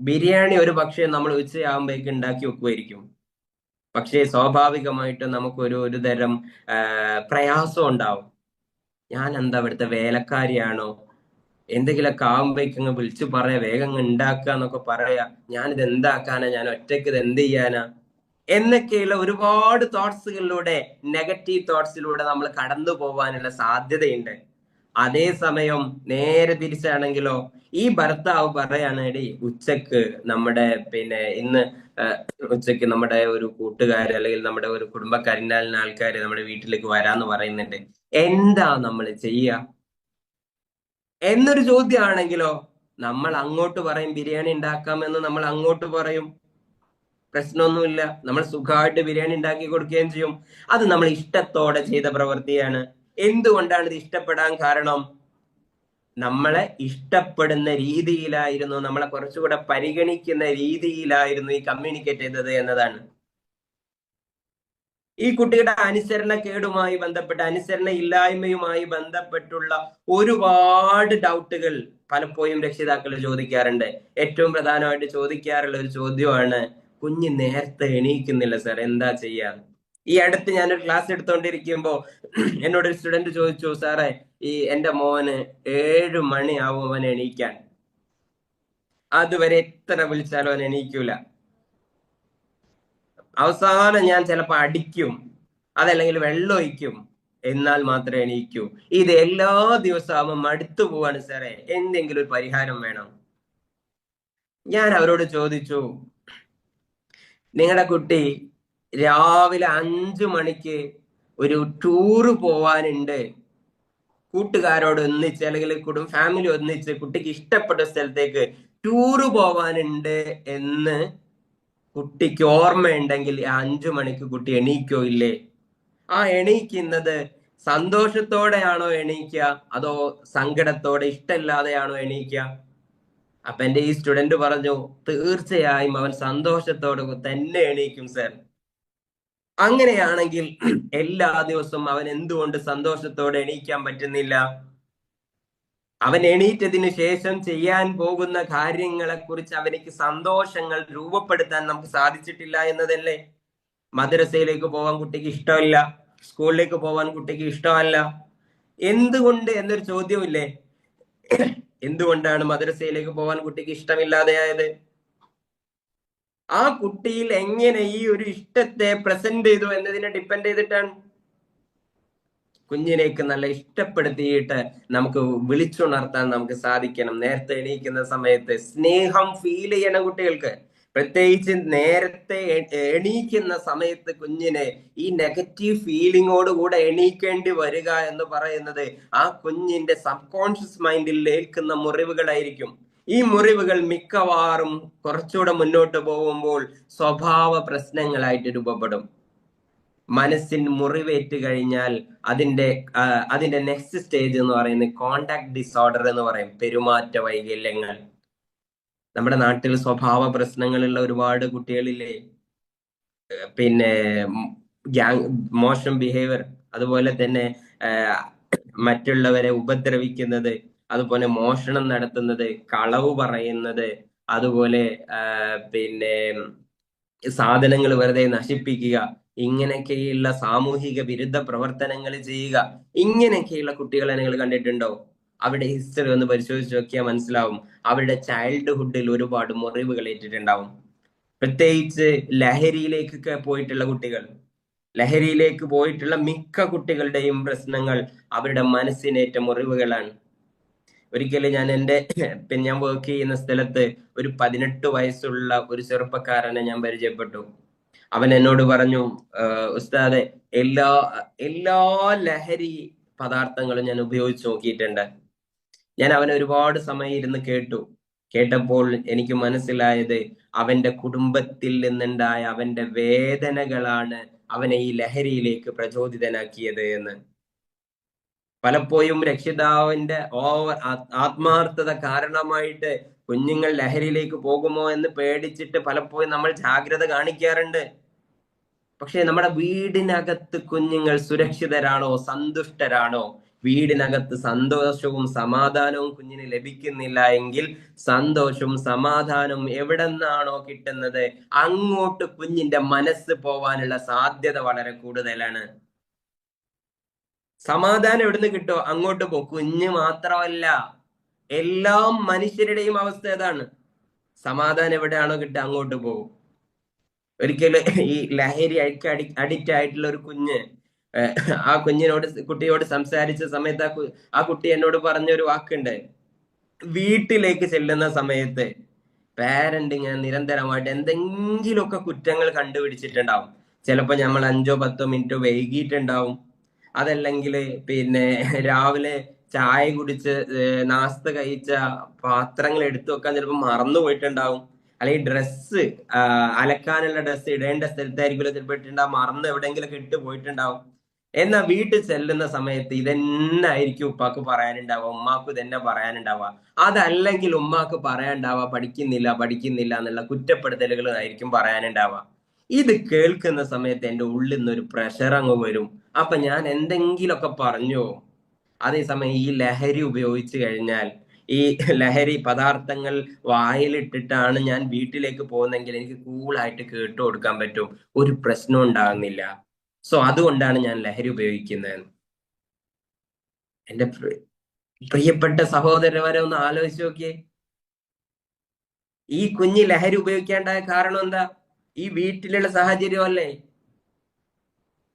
ബിരിയാണി ഒരു പക്ഷേ നമ്മൾ ഉച്ചയാകുമ്പോഴേക്ക് ഉണ്ടാക്കി വെക്കുമായിരിക്കും. പക്ഷേ സ്വാഭാവികമായിട്ടും ഒരു തരം പ്രയാസം ഉണ്ടാവും. ഞാൻ എന്താ ഇവിടുത്തെ വേലക്കാരിയാണോ, എന്തെങ്കിലുമൊക്കെ ആകുമ്പോഴേക്കങ്ങ് വിളിച്ചു പറയാ, വേഗം ഉണ്ടാക്കുക എന്നൊക്കെ പറയാ, ഞാനിത് എന്താക്കാനാ, ഞാൻ ഒറ്റയ്ക്ക് ഇത് എന്ത് ചെയ്യാനാ എന്നൊക്കെയുള്ള ഒരുപാട് തോട്ട്സുകളിലൂടെ, നെഗറ്റീവ് തോട്ട്സിലൂടെ നമ്മൾ കടന്നു പോവാനുള്ള സാധ്യതയുണ്ട്. അതേസമയം നേരെ തിരിച്ചാണെങ്കിലോ, ഈ ഭർത്താവ് പറയാണ്, എടി ഉച്ചക്ക് ഇന്ന് ഉച്ചക്ക് നമ്മുടെ ഒരു കൂട്ടുകാർ അല്ലെങ്കിൽ നമ്മുടെ ഒരു കുടുംബക്കാരിൻ്റെ ആൾക്കാർ നമ്മുടെ വീട്ടിലേക്ക് വരാന്ന് പറയുന്നുണ്ട്, എന്താ നമ്മൾ ചെയ്യുക എന്നൊരു ചോദ്യമാണെങ്കിലോ, നമ്മൾ അങ്ങോട്ട് പറയും ബിരിയാണി ഉണ്ടാക്കാമെന്ന് നമ്മൾ അങ്ങോട്ട് പറയും, പ്രശ്നമൊന്നുമില്ല. നമ്മൾ സുഖമായിട്ട് ബിരിയാണി ഉണ്ടാക്കി കൊടുക്കുകയും ചെയ്യും. അത് നമ്മൾ ഇഷ്ടത്തോടെ ചെയ്ത പ്രവൃത്തിയാണ്. എന്തുകൊണ്ടാണ് ഇത് ഇഷ്ടപ്പെടാൻ കാരണം? നമ്മളെ ഇഷ്ടപ്പെടുന്ന രീതിയിലായിരുന്നു, നമ്മളെ കുറച്ചുകൂടെ പരിഗണിക്കുന്ന രീതിയിലായിരുന്നു ഈ കമ്മ്യൂണിക്കേറ്റ് ചെയ്തത് എന്നതാണ്. ഈ കുട്ടിയുടെ അനുസരണക്കേടുമായി ബന്ധപ്പെട്ട, അനുസരണ ഇല്ലായ്മയുമായി ബന്ധപ്പെട്ടുള്ള ഒരുപാട് ഡൗട്ടുകൾ പലപ്പോഴും രക്ഷിതാക്കൾ ചോദിക്കാറുണ്ട്. ഏറ്റവും പ്രധാനമായിട്ട് ചോദിക്കാറുള്ള ഒരു ചോദ്യമാണ്, കുഞ്ഞ് നേരത്തെ എണീക്കുന്നില്ല സാർ, എന്താ ചെയ്യാ? ഈ അടുത്ത് ഞാനൊരു ക്ലാസ് എടുത്തോണ്ടിരിക്കുമ്പോ എന്നോടൊരു സ്റ്റുഡന്റ് ചോദിച്ചു, സാറേ എന്റെ മോന് 7 മണിയാവും അവൻ എണീക്കാൻ, അതുവരെ എത്ര വിളിച്ചാലും അവൻ എണീക്കൂല. അവസാനം ഞാൻ ചിലപ്പോ അടിക്കും, അതല്ലെങ്കിൽ വെള്ളം ഒഴിക്കും, എന്നാൽ മാത്രമേ എണീക്കൂ. ഇത് എല്ലാ ദിവസവും മടുത്തു പോവാണ് സാറേ, എന്തെങ്കിലും ഒരു പരിഹാരം വേണം. ഞാൻ അവരോട് ചോദിച്ചു, നിങ്ങളുടെ കുട്ടി രാവിലെ 5 മണിക്ക് ഒരു ടൂറ് പോവാനുണ്ട്, കൂട്ടുകാരോട് ഒന്നിച്ച് അല്ലെങ്കിൽ ഫാമിലി ഒന്നിച്ച് കുട്ടിക്ക് ഇഷ്ടപ്പെട്ട സ്ഥലത്തേക്ക് ടൂറ് പോവാനുണ്ട് എന്ന് കുട്ടിക്ക് ഓർമ്മയുണ്ടെങ്കിൽ 5 മണിക്ക് കുട്ടി എണീക്കോ ഇല്ലേ? ആ എണീക്കുന്നത് സന്തോഷത്തോടെയാണോ എണീക്കുക, അതോ സങ്കടത്തോടെ, ഇഷ്ടമില്ലാതെയാണോ എണീക്കുക? അപ്പൊ എന്റെ ഈ സ്റ്റുഡന്റ് പറഞ്ഞു, തീർച്ചയായും അവൻ സന്തോഷത്തോടെ തന്നെ എണീക്കും സർ. അങ്ങനെയാണെങ്കിൽ എല്ലാ ദിവസവും അവൻ എന്തുകൊണ്ട് സന്തോഷത്തോടെ എണീക്കാൻ പറ്റുന്നില്ല? അവൻ എണീറ്റതിനു ശേഷം ചെയ്യാൻ പോകുന്ന കാര്യങ്ങളെ കുറിച്ച് അവനിക്ക് സന്തോഷങ്ങൾ രൂപപ്പെടുത്താൻ നമുക്ക് സാധിച്ചിട്ടില്ല എന്നതല്ലേ? മദ്രസയിലേക്ക് പോകാൻ കുട്ടിക്ക് ഇഷ്ടമല്ല, സ്കൂളിലേക്ക് പോകാൻ കുട്ടിക്ക് ഇഷ്ടമല്ല, എന്തുകൊണ്ട് എന്നൊരു ചോദ്യമില്ലേ? എന്തുകൊണ്ടാണ് മദ്രസയിലേക്ക് പോകാൻ കുട്ടിക്ക് ഇഷ്ടമില്ലാതെയായത്? ആ കുട്ടിയിൽ എങ്ങനെ ഈ ഒരു ഇഷ്ടത്തെ പ്രസന്റ് ചെയ്തു എന്നതിനെ ഡിപ്പെൻഡ് ചെയ്തിട്ടാണ്. കുഞ്ഞിനേക്ക് നല്ല ഇഷ്ടപ്പെടുത്തിയിട്ട് നമുക്ക് വിളിച്ചുണർത്താൻ നമുക്ക് സാധിക്കണം. നേരത്തെ എണീക്കുന്ന സമയത്ത് സ്നേഹം ഫീൽ ചെയ്യണം കുട്ടികൾക്ക്. പ്രത്യേകിച്ച് നേരത്തെ എണീക്കുന്ന സമയത്ത് കുഞ്ഞിനെ ഈ നെഗറ്റീവ് ഫീലിങ്ങോട് കൂടെ എണീക്കേണ്ടി വരിക എന്ന് പറയുന്നത് ആ കുഞ്ഞിന്റെ സബ് കോൺഷ്യസ് മൈൻഡിൽ ഏൽക്കുന്ന മുറിവുകളായിരിക്കും. ഈ മുറിവുകൾ മിക്കവാറും കുറച്ചുകൂടെ മുന്നോട്ട് പോകുമ്പോൾ സ്വഭാവ പ്രശ്നങ്ങളായിട്ട് രൂപപ്പെടും. മനസ്സിന് മുറിവേറ്റ് കഴിഞ്ഞാൽ അതിന്റെ നെക്സ്റ്റ് സ്റ്റേജ് എന്ന് പറയുന്നത് കോണ്ടാക്ട് ഡിസോർഡർ എന്ന് പറയും, പെരുമാറ്റ വൈകല്യങ്ങൾ. നമ്മുടെ നാട്ടിൽ സ്വഭാവ പ്രശ്നങ്ങളുള്ള ഒരുപാട് കുട്ടികളില്ലേ, പിന്നെ മോശം ബിഹേവിയർ, അതുപോലെ തന്നെ മറ്റുള്ളവരെ ഉപദ്രവിക്കുന്നത്, അതുപോലെ മോഷണം നടത്തുന്നത്, കളവ് പറയുന്നത്, അതുപോലെ പിന്നെ സാധനങ്ങൾ വെറുതെ നശിപ്പിക്കുക, ഇങ്ങനെയൊക്കെയുള്ള സാമൂഹിക വിരുദ്ധ പ്രവർത്തനങ്ങൾ ചെയ്യുക, ഇങ്ങനെയൊക്കെയുള്ള കുട്ടികളെ നിങ്ങൾ കണ്ടിട്ടുണ്ടോ? അവരുടെ ഹിസ്റ്ററി ഒന്ന് പരിശോധിച്ച് നോക്കിയാൽ മനസ്സിലാവും. അവരുടെ ചൈൽഡ്ഹുഡിൽ ഒരുപാട് മുറിവുകൾ ഏറ്റിട്ടുണ്ടാവും. പ്രത്യേകിച്ച് ലഹരിയിലേക്കൊക്കെ പോയിട്ടുള്ള കുട്ടികൾ, ലഹരിയിലേക്ക് പോയിട്ടുള്ള മിക്ക കുട്ടികളുടെയും പ്രശ്നങ്ങൾ അവരുടെ മനസ്സിനേറ്റ മുറിവുകളാണ്. ഒരിക്കലും ഞാൻ വർക്ക് ചെയ്യുന്ന സ്ഥലത്ത് ഒരു 18 വയസ്സുള്ള ഒരു ചെറുപ്പക്കാരനെ ഞാൻ പരിചയപ്പെട്ടു. അവൻ എന്നോട് പറഞ്ഞു, ഉസ്താദെ, എല്ലാ എല്ലാ ലഹരി പദാർത്ഥങ്ങളും ഞാൻ ഉപയോഗിച്ച് നോക്കിയിട്ടുണ്ട്. ഞാൻ അവനെ ഒരുപാട് സമയം ഇരുന്ന് കേട്ടപ്പോൾ എനിക്ക് മനസ്സിലായത് അവന്റെ കുടുംബത്തിൽ നിന്നുണ്ടായ അവന്റെ വേദനകളാണ് അവനെ ഈ ലഹരിയിലേക്ക് പ്രചോദിതനാക്കിയത് എന്ന്. പലപ്പോഴും രക്ഷിതാവിന്റെ ആത്മാർത്ഥത കാരണമായിട്ട് കുഞ്ഞുങ്ങൾ ലഹരിയിലേക്ക് പോകുമോ എന്ന് പേടിച്ചിട്ട് പലപ്പോഴും നമ്മൾ ജാഗ്രത കാണിക്കാറുണ്ട്. പക്ഷെ നമ്മുടെ വീടിനകത്ത് കുഞ്ഞുങ്ങൾ സുരക്ഷിതരാണോ, സന്തുഷ്ടരാണോ? വീടിനകത്ത് സന്തോഷവും സമാധാനവും കുഞ്ഞിന് ലഭിക്കുന്നില്ല എങ്കിൽ സന്തോഷവും സമാധാനവും എവിടെ നിന്നാണോ കിട്ടുന്നത് അങ്ങോട്ട് കുഞ്ഞിന്റെ മനസ്സ് പോവാനുള്ള സാധ്യത വളരെ കൂടുതലാണ്. സമാധാനം എവിടുന്ന് കിട്ടോ അങ്ങോട്ട് പോകും. കുഞ്ഞ് മാത്രമല്ല, എല്ലാ മനുഷ്യരുടെയും അവസ്ഥ ഏതാണ്. സമാധാനം എവിടെയാണോ കിട്ടുക അങ്ങോട്ട് പോകും. ഒരിക്കലും ഈ ലഹരി അഡിക്റ്റ് ആയിട്ടുള്ള ഒരു കുഞ്ഞ്, ആ കുട്ടിയോട് സംസാരിച്ച സമയത്ത് ആ കുട്ടി എന്നോട് പറഞ്ഞൊരു വാക്കുണ്ട്. വീട്ടിലേക്ക് ചെല്ലുന്ന സമയത്ത് പാരന്റ് ഇങ്ങനെ നിരന്തരമായിട്ട് എന്തെങ്കിലുമൊക്കെ കുറ്റങ്ങൾ കണ്ടുപിടിച്ചിട്ടുണ്ടാവും. ചിലപ്പോ നമ്മൾ 5-10 മിനിറ്റ് വൈകിട്ടുണ്ടാവും. അതല്ലെങ്കിൽ പിന്നെ രാവിലെ ചായ കുടിച്ച് നാസ്ത കഴിച്ച പാത്രങ്ങൾ എടുത്തു വെക്കാൻ ചിലപ്പോൾ മറന്നു പോയിട്ടുണ്ടാവും. അല്ലെങ്കിൽ ഡ്രസ്സ് അലക്കാനുള്ള ഡ്രസ്സ് ഇടേണ്ട സ്ഥലത്തായിരിക്കും ചിലപ്പോൾ ഇട്ടുണ്ടാവും, മറന്ന് എവിടെയെങ്കിലൊക്കെ ഇട്ട് പോയിട്ടുണ്ടാവും. എന്നാൽ വീട്ടിൽ ചെല്ലുന്ന സമയത്ത് ഇതെന്നായിരിക്കും ഉപ്പാക്ക് പറയാനുണ്ടാവുക, ഉമ്മാക്ക് ഇതെന്നെ പറയാനുണ്ടാവുക. അതല്ലെങ്കിൽ ഉമ്മാക്ക് പറയാനുണ്ടാവുക പഠിക്കുന്നില്ല എന്നുള്ള കുറ്റപ്പെടുത്തലുകൾ ആയിരിക്കും പറയാനുണ്ടാവുക. ഇത് കേൾക്കുന്ന സമയത്ത് എൻ്റെ ഉള്ളിൽ നിന്നൊരു പ്രഷർ അങ്ങ് വരും. അപ്പൊ ഞാൻ എന്തെങ്കിലുമൊക്കെ പറഞ്ഞു. അതേസമയം ഈ ലഹരി ഉപയോഗിച്ചു കഴിഞ്ഞാൽ, ഈ ലഹരി പദാർത്ഥങ്ങൾ വായിലിട്ടിട്ടാണ് ഞാൻ വീട്ടിലേക്ക് പോകുന്നെങ്കിൽ എനിക്ക് കൂളായിട്ട് കേട്ടു കൊടുക്കാൻ പറ്റും, ഒരു പ്രശ്നം ഉണ്ടാകുന്നില്ല. സോ അതുകൊണ്ടാണ് ഞാൻ ലഹരി ഉപയോഗിക്കുന്നത്. എന്റെ പ്രിയപ്പെട്ട സഹോദരന്മാരെ ഒന്ന് ആലോചിച്ച് നോക്കിയേ. ഈ കുഞ്ഞ് ലഹരി ഉപയോഗിക്കേണ്ടായ കാരണം എന്താ? ഈ വീട്ടിലുള്ള സാഹചര്യമല്ലേ.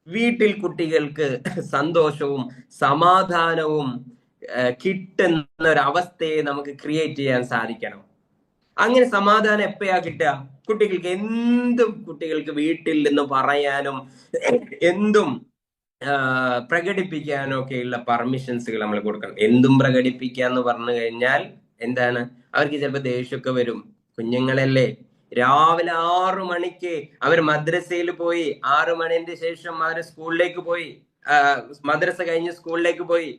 വീട്ടിൽ കുട്ടികൾക്ക് സന്തോഷവും സമാധാനവും കിട്ടുന്ന ഒരവസ്ഥയെ നമുക്ക് ക്രിയേറ്റ് ചെയ്യാൻ സാധിക്കണം. അങ്ങനെ സമാധാനം എപ്പോഴാ കിട്ടുക? കുട്ടികൾക്ക് വീട്ടിൽ നിന്ന് പറയാനും എന്തും പ്രകടിപ്പിക്കാനും ഒക്കെയുള്ള പെർമിഷൻസുകൾ നമ്മൾ കൊടുക്കണം. എന്തും പ്രകടിപ്പിക്കാന്ന് പറഞ്ഞു കഴിഞ്ഞാൽ എന്താണ്? അവർക്ക് ചിലപ്പോൾ ദേഷ്യമൊക്കെ വരും. കുഞ്ഞുങ്ങളല്ലേ. രാവിലെ 6 മണിക്ക് അവർ മദ്രസയിൽ പോയി, 6 മണിന്റെ ശേഷം അവർ സ്കൂളിലേക്ക് പോയി, മദ്രസ കഴിഞ്ഞ് സ്കൂളിലേക്ക് പോയി.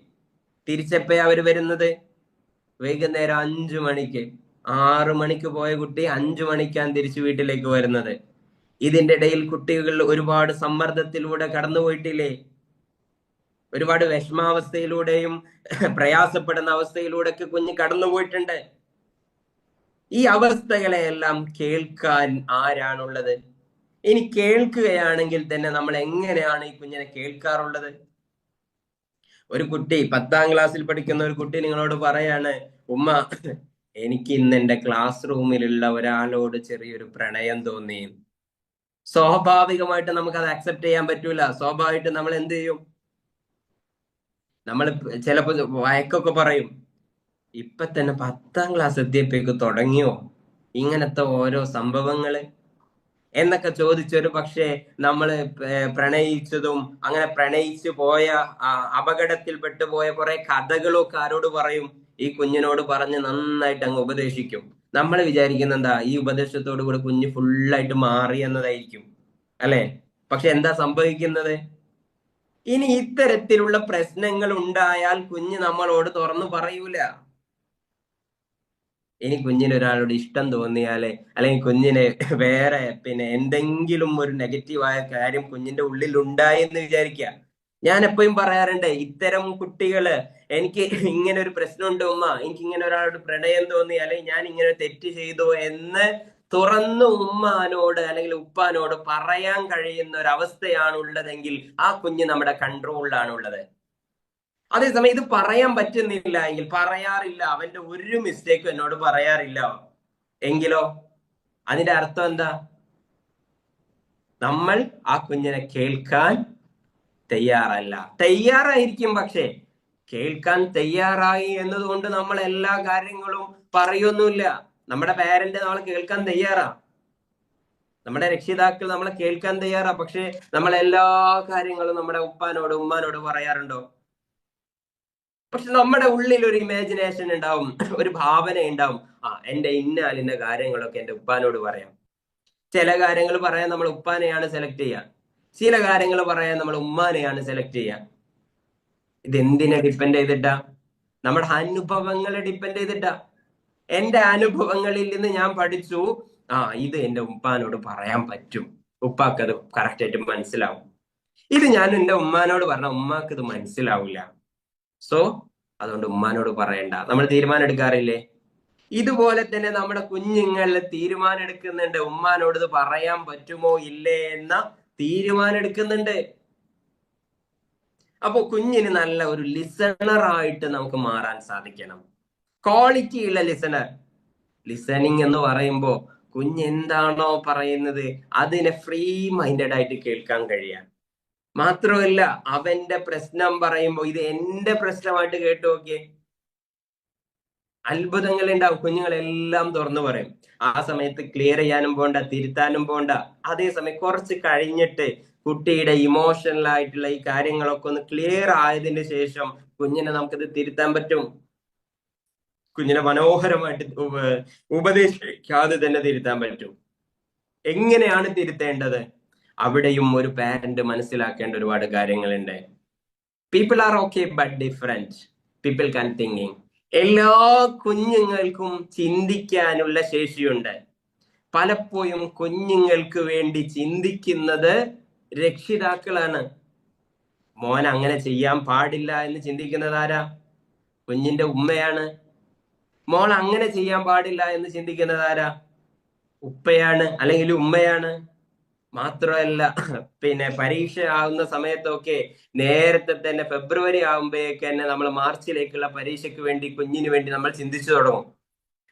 തിരിച്ചെപ്പോഴാ അവർ വരുന്നത്? വൈകുന്നേരം 5 മണിക്ക്. 6 മണിക്ക് പോയ കുട്ടി 5 മണിക്കാണ് തിരിച്ചു വീട്ടിലേക്ക് വരുന്നത്. ഇതിന്റെ ഇടയിൽ കുട്ടികൾ ഒരുപാട് സമ്മർദ്ദത്തിലൂടെ കടന്നുപോയിട്ടില്ലേ? ഒരുപാട് വിഷമാവസ്ഥയിലൂടെയും പ്രയാസപ്പെടുന്ന അവസ്ഥയിലൂടെയൊക്കെ കുഞ്ഞ് കടന്നുപോയിട്ടുണ്ട്. ഈ അവസ്ഥകളെയെല്ലാം കേൾക്കാൻ ആരാണുള്ളത്? ഇനി കേൾക്കുകയാണെങ്കിൽ തന്നെ നമ്മൾ എങ്ങനെയാണ് ഈ കുഞ്ഞിനെ കേൾക്കാറുള്ളത്? ഒരു കുട്ടി 10ാം ക്ലാസ്സിൽ പഠിക്കുന്ന ഒരു കുട്ടി നിങ്ങളോട് പറയാണ്, ഉമ്മ എനിക്ക് ഇന്ന് എന്റെ ക്ലാസ് റൂമിലുള്ള ഒരാളോട് ചെറിയൊരു പ്രണയം തോന്നി. സ്വാഭാവികമായിട്ട് നമുക്ക് അത് അക്സെപ്റ്റ് ചെയ്യാൻ പറ്റൂല. സ്വാഭാവികമായിട്ട് നമ്മൾ എന്ത് ചെയ്യും? നമ്മൾ ചിലപ്പോ വഴക്കൊക്കെ പറയും. ഇപ്പൊ തന്നെ 10ാം ക്ലാസ് എത്തിയപ്പോഴേക്ക് തുടങ്ങിയോ ഇങ്ങനത്തെ ഓരോ സംഭവങ്ങള് എന്നൊക്കെ ചോദിച്ചൊരു പക്ഷേ നമ്മള് പ്രണയിച്ചതും അങ്ങനെ പ്രണയിച്ചു പോയ അപകടത്തിൽപ്പെട്ടു പോയ കുറെ കഥകളൊക്കെ ആരോട് പറയും? ഈ കുഞ്ഞിനോട് പറഞ്ഞ് നന്നായിട്ട് അങ്ങ് ഉപദേശിക്കും. നമ്മൾ വിചാരിക്കുന്ന എന്താ, ഈ ഉപദേശത്തോടു കൂടി കുഞ്ഞ് ഫുള്ളായിട്ട് മാറി എന്നതായിരിക്കും, അല്ലെ? പക്ഷെ എന്താ സംഭവിക്കുന്നത്? ഇനി ഇത്തരത്തിലുള്ള പ്രശ്നങ്ങൾ ഉണ്ടായാൽ കുഞ്ഞ് നമ്മളോട് തുറന്നു പറയൂല. ഇനി കുഞ്ഞിന് ഒരാളോട് ഇഷ്ടം തോന്നിയാല്, അല്ലെങ്കിൽ കുഞ്ഞിന് വേറെ എന്തെങ്കിലും ഒരു നെഗറ്റീവായ കാര്യം കുഞ്ഞിന്റെ ഉള്ളിൽ ഉണ്ടായി എന്ന് വിചാരിക്കുക. ഞാൻ എപ്പോഴും പറയാറുണ്ട്, ഇത്തരം കുട്ടികള് എനിക്ക് ഇങ്ങനെ ഒരു പ്രശ്നമുണ്ട് ഉമ്മ, എനിക്ക് ഇങ്ങനെ ഒരാളോട് പ്രണയം തോന്നി, അല്ലെങ്കിൽ ഞാൻ ഇങ്ങനെ തെറ്റ് ചെയ്തു എന്ന് തുറന്നു ഉമ്മാനോട് അല്ലെങ്കിൽ ഉപ്പാനോട് പറയാൻ കഴിയുന്ന ഒരു അവസ്ഥയാണ് ഉള്ളതെങ്കിൽ ആ കുഞ്ഞ് നമ്മുടെ കൺട്രോളിലാണ് ഉള്ളത്. അതേസമയം ഇത് പറയാൻ പറ്റുന്നില്ല എങ്കിൽ, പറയാറില്ല, അവന്റെ ഒരു മിസ്റ്റേക്കും എന്നോട് പറയാറില്ല എങ്കിലോ അതിന്റെ അർത്ഥം എന്താ? നമ്മൾ ആ കുഞ്ഞിനെ കേൾക്കാൻ തയ്യാറല്ല. തയ്യാറായിരിക്കും, പക്ഷേ കേൾക്കാൻ തയ്യാറായി എന്നതുകൊണ്ട് നമ്മൾ എല്ലാ കാര്യങ്ങളും പറയൊന്നുമില്ല. നമ്മുടെ പേരന്റ് നമ്മളെ കേൾക്കാൻ തയ്യാറാ, നമ്മുടെ രക്ഷിതാക്കൾ നമ്മളെ കേൾക്കാൻ തയ്യാറാ. പക്ഷെ നമ്മൾ എല്ലാ കാര്യങ്ങളും നമ്മുടെ ഉപ്പാനോട് ഉമ്മാനോട് പറയാറുണ്ടോ? പക്ഷെ നമ്മുടെ ഉള്ളിൽ ഒരു ഇമാജിനേഷൻ ഉണ്ടാവും, ഒരു ഭാവന ഉണ്ടാവും. എന്റെ ഇന്നാലിന്റെ കാര്യങ്ങളൊക്കെ എന്റെ ഉപ്പാനോട് പറയാം. ചില കാര്യങ്ങൾ പറയാൻ നമ്മൾ ഉപ്പാനെയാണ് സെലക്ട് ചെയ്യുക, ചില കാര്യങ്ങൾ പറയാൻ നമ്മൾ ഉമ്മാനെയാണ് സെലക്ട് ചെയ്യുക. ഇതെന്തിനെ ഡിപ്പെൻഡ് ചെയ്തിട്ടാ? നമ്മുടെ അനുഭവങ്ങളെ ഡിപ്പെൻഡ് ചെയ്തിട്ടാ. എന്റെ അനുഭവങ്ങളിൽ നിന്ന് ഞാൻ പഠിച്ചു, ഇത് എന്റെ ഉപ്പാനോട് പറയാൻ പറ്റും, ഉപ്പാക്ക് അത് കറക്റ്റ് ആയിട്ട് മനസ്സിലാവും. ഇത് ഞാൻ എന്റെ ഉമ്മാനോട് പറഞ്ഞ ഉമ്മാക്ക് ഇത് മനസ്സിലാവില്ല, സോ അതുകൊണ്ട് ഉമ്മാനോട് പറയണ്ട. നമ്മൾ തീരുമാനം എടുക്കാറില്ലേ? ഇതുപോലെ തന്നെ നമ്മുടെ കുഞ്ഞുങ്ങളിൽ തീരുമാനം എടുക്കുന്നുണ്ട്, ഉമ്മാനോട് ഇത് പറയാൻ പറ്റുമോ ഇല്ലേ എന്ന തീരുമാനം എടുക്കുന്നുണ്ട്. അപ്പൊ കുഞ്ഞിന് നല്ല ഒരു ലിസണർ ആയിട്ട് നമുക്ക് മാറാൻ സാധിക്കണം. ക്വാളിറ്റി ഉള്ള ലിസണർ. ലിസണിങ് എന്ന് പറയുമ്പോൾ കുഞ്ഞ് എന്താണോ പറയുന്നത് അതിനെ ഫ്രീ മൈൻഡഡ് ആയിട്ട് കേൾക്കാൻ കഴിയാം. മാത്രമല്ല അവന്റെ പ്രശ്നം പറയുമ്പോൾ ഇത് എന്റെ പ്രശ്നമായിട്ട് കേട്ടു നോക്കിയേ, അത്ഭുതങ്ങൾ ഉണ്ടാവും. കുഞ്ഞുങ്ങളെല്ലാം തുറന്നു പറയും. ആ സമയത്ത് ക്ലിയർ ചെയ്യാനും പോണ്ട, തിരുത്താനും പോണ്ട. അതേസമയം കുറച്ച് കഴിഞ്ഞിട്ട് കുട്ടിയുടെ ഇമോഷണൽ ആയിട്ടുള്ള ഈ കാര്യങ്ങളൊക്കെ ഒന്ന് ക്ലിയർ ആയതിന് ശേഷം കുഞ്ഞിനെ നമുക്കിത് തിരുത്താൻ പറ്റും. കുഞ്ഞിനെ മനോഹരമായിട്ട് ഉപദേശിക്കാതെ തന്നെ തിരുത്താൻ പറ്റും. എങ്ങനെയാണ് തിരുത്തേണ്ടത്? അവിടെയും ഒരു പാരന്റ് മനസ്സിലാക്കേണ്ട ഒരുപാട് കാര്യങ്ങളുണ്ട്. People are okay but different. People can thinking. എല്ലാ കുഞ്ഞുങ്ങൾക്കും ചിന്തിക്കാനുള്ള ശേഷിയുണ്ട്. പലപ്പോഴും കുഞ്ഞുങ്ങൾക്ക് വേണ്ടി ചിന്തിക്കുന്നത് രക്ഷിതാക്കളാണ്. മോൻ അങ്ങനെ ചെയ്യാൻ പാടില്ല എന്ന് ചിന്തിക്കുന്നത് ആരാ? കുഞ്ഞിന്റെ ഉമ്മയാണ്. മോൾ അങ്ങനെ ചെയ്യാൻ പാടില്ല എന്ന് ചിന്തിക്കുന്നത് ആരാ? ഉപ്പയാണ് അല്ലെങ്കിൽ ഉമ്മയാണ്. മാത്രമല്ല പരീക്ഷ ആവുന്ന സമയത്തൊക്കെ നേരത്തെ തന്നെ ഫെബ്രുവരി ആകുമ്പോഴേക്ക് തന്നെ നമ്മൾ മാർച്ചിലേക്കുള്ള പരീക്ഷയ്ക്ക് വേണ്ടി കുഞ്ഞിന് വേണ്ടി നമ്മൾ ചിന്തിച്ചു തുടങ്ങും.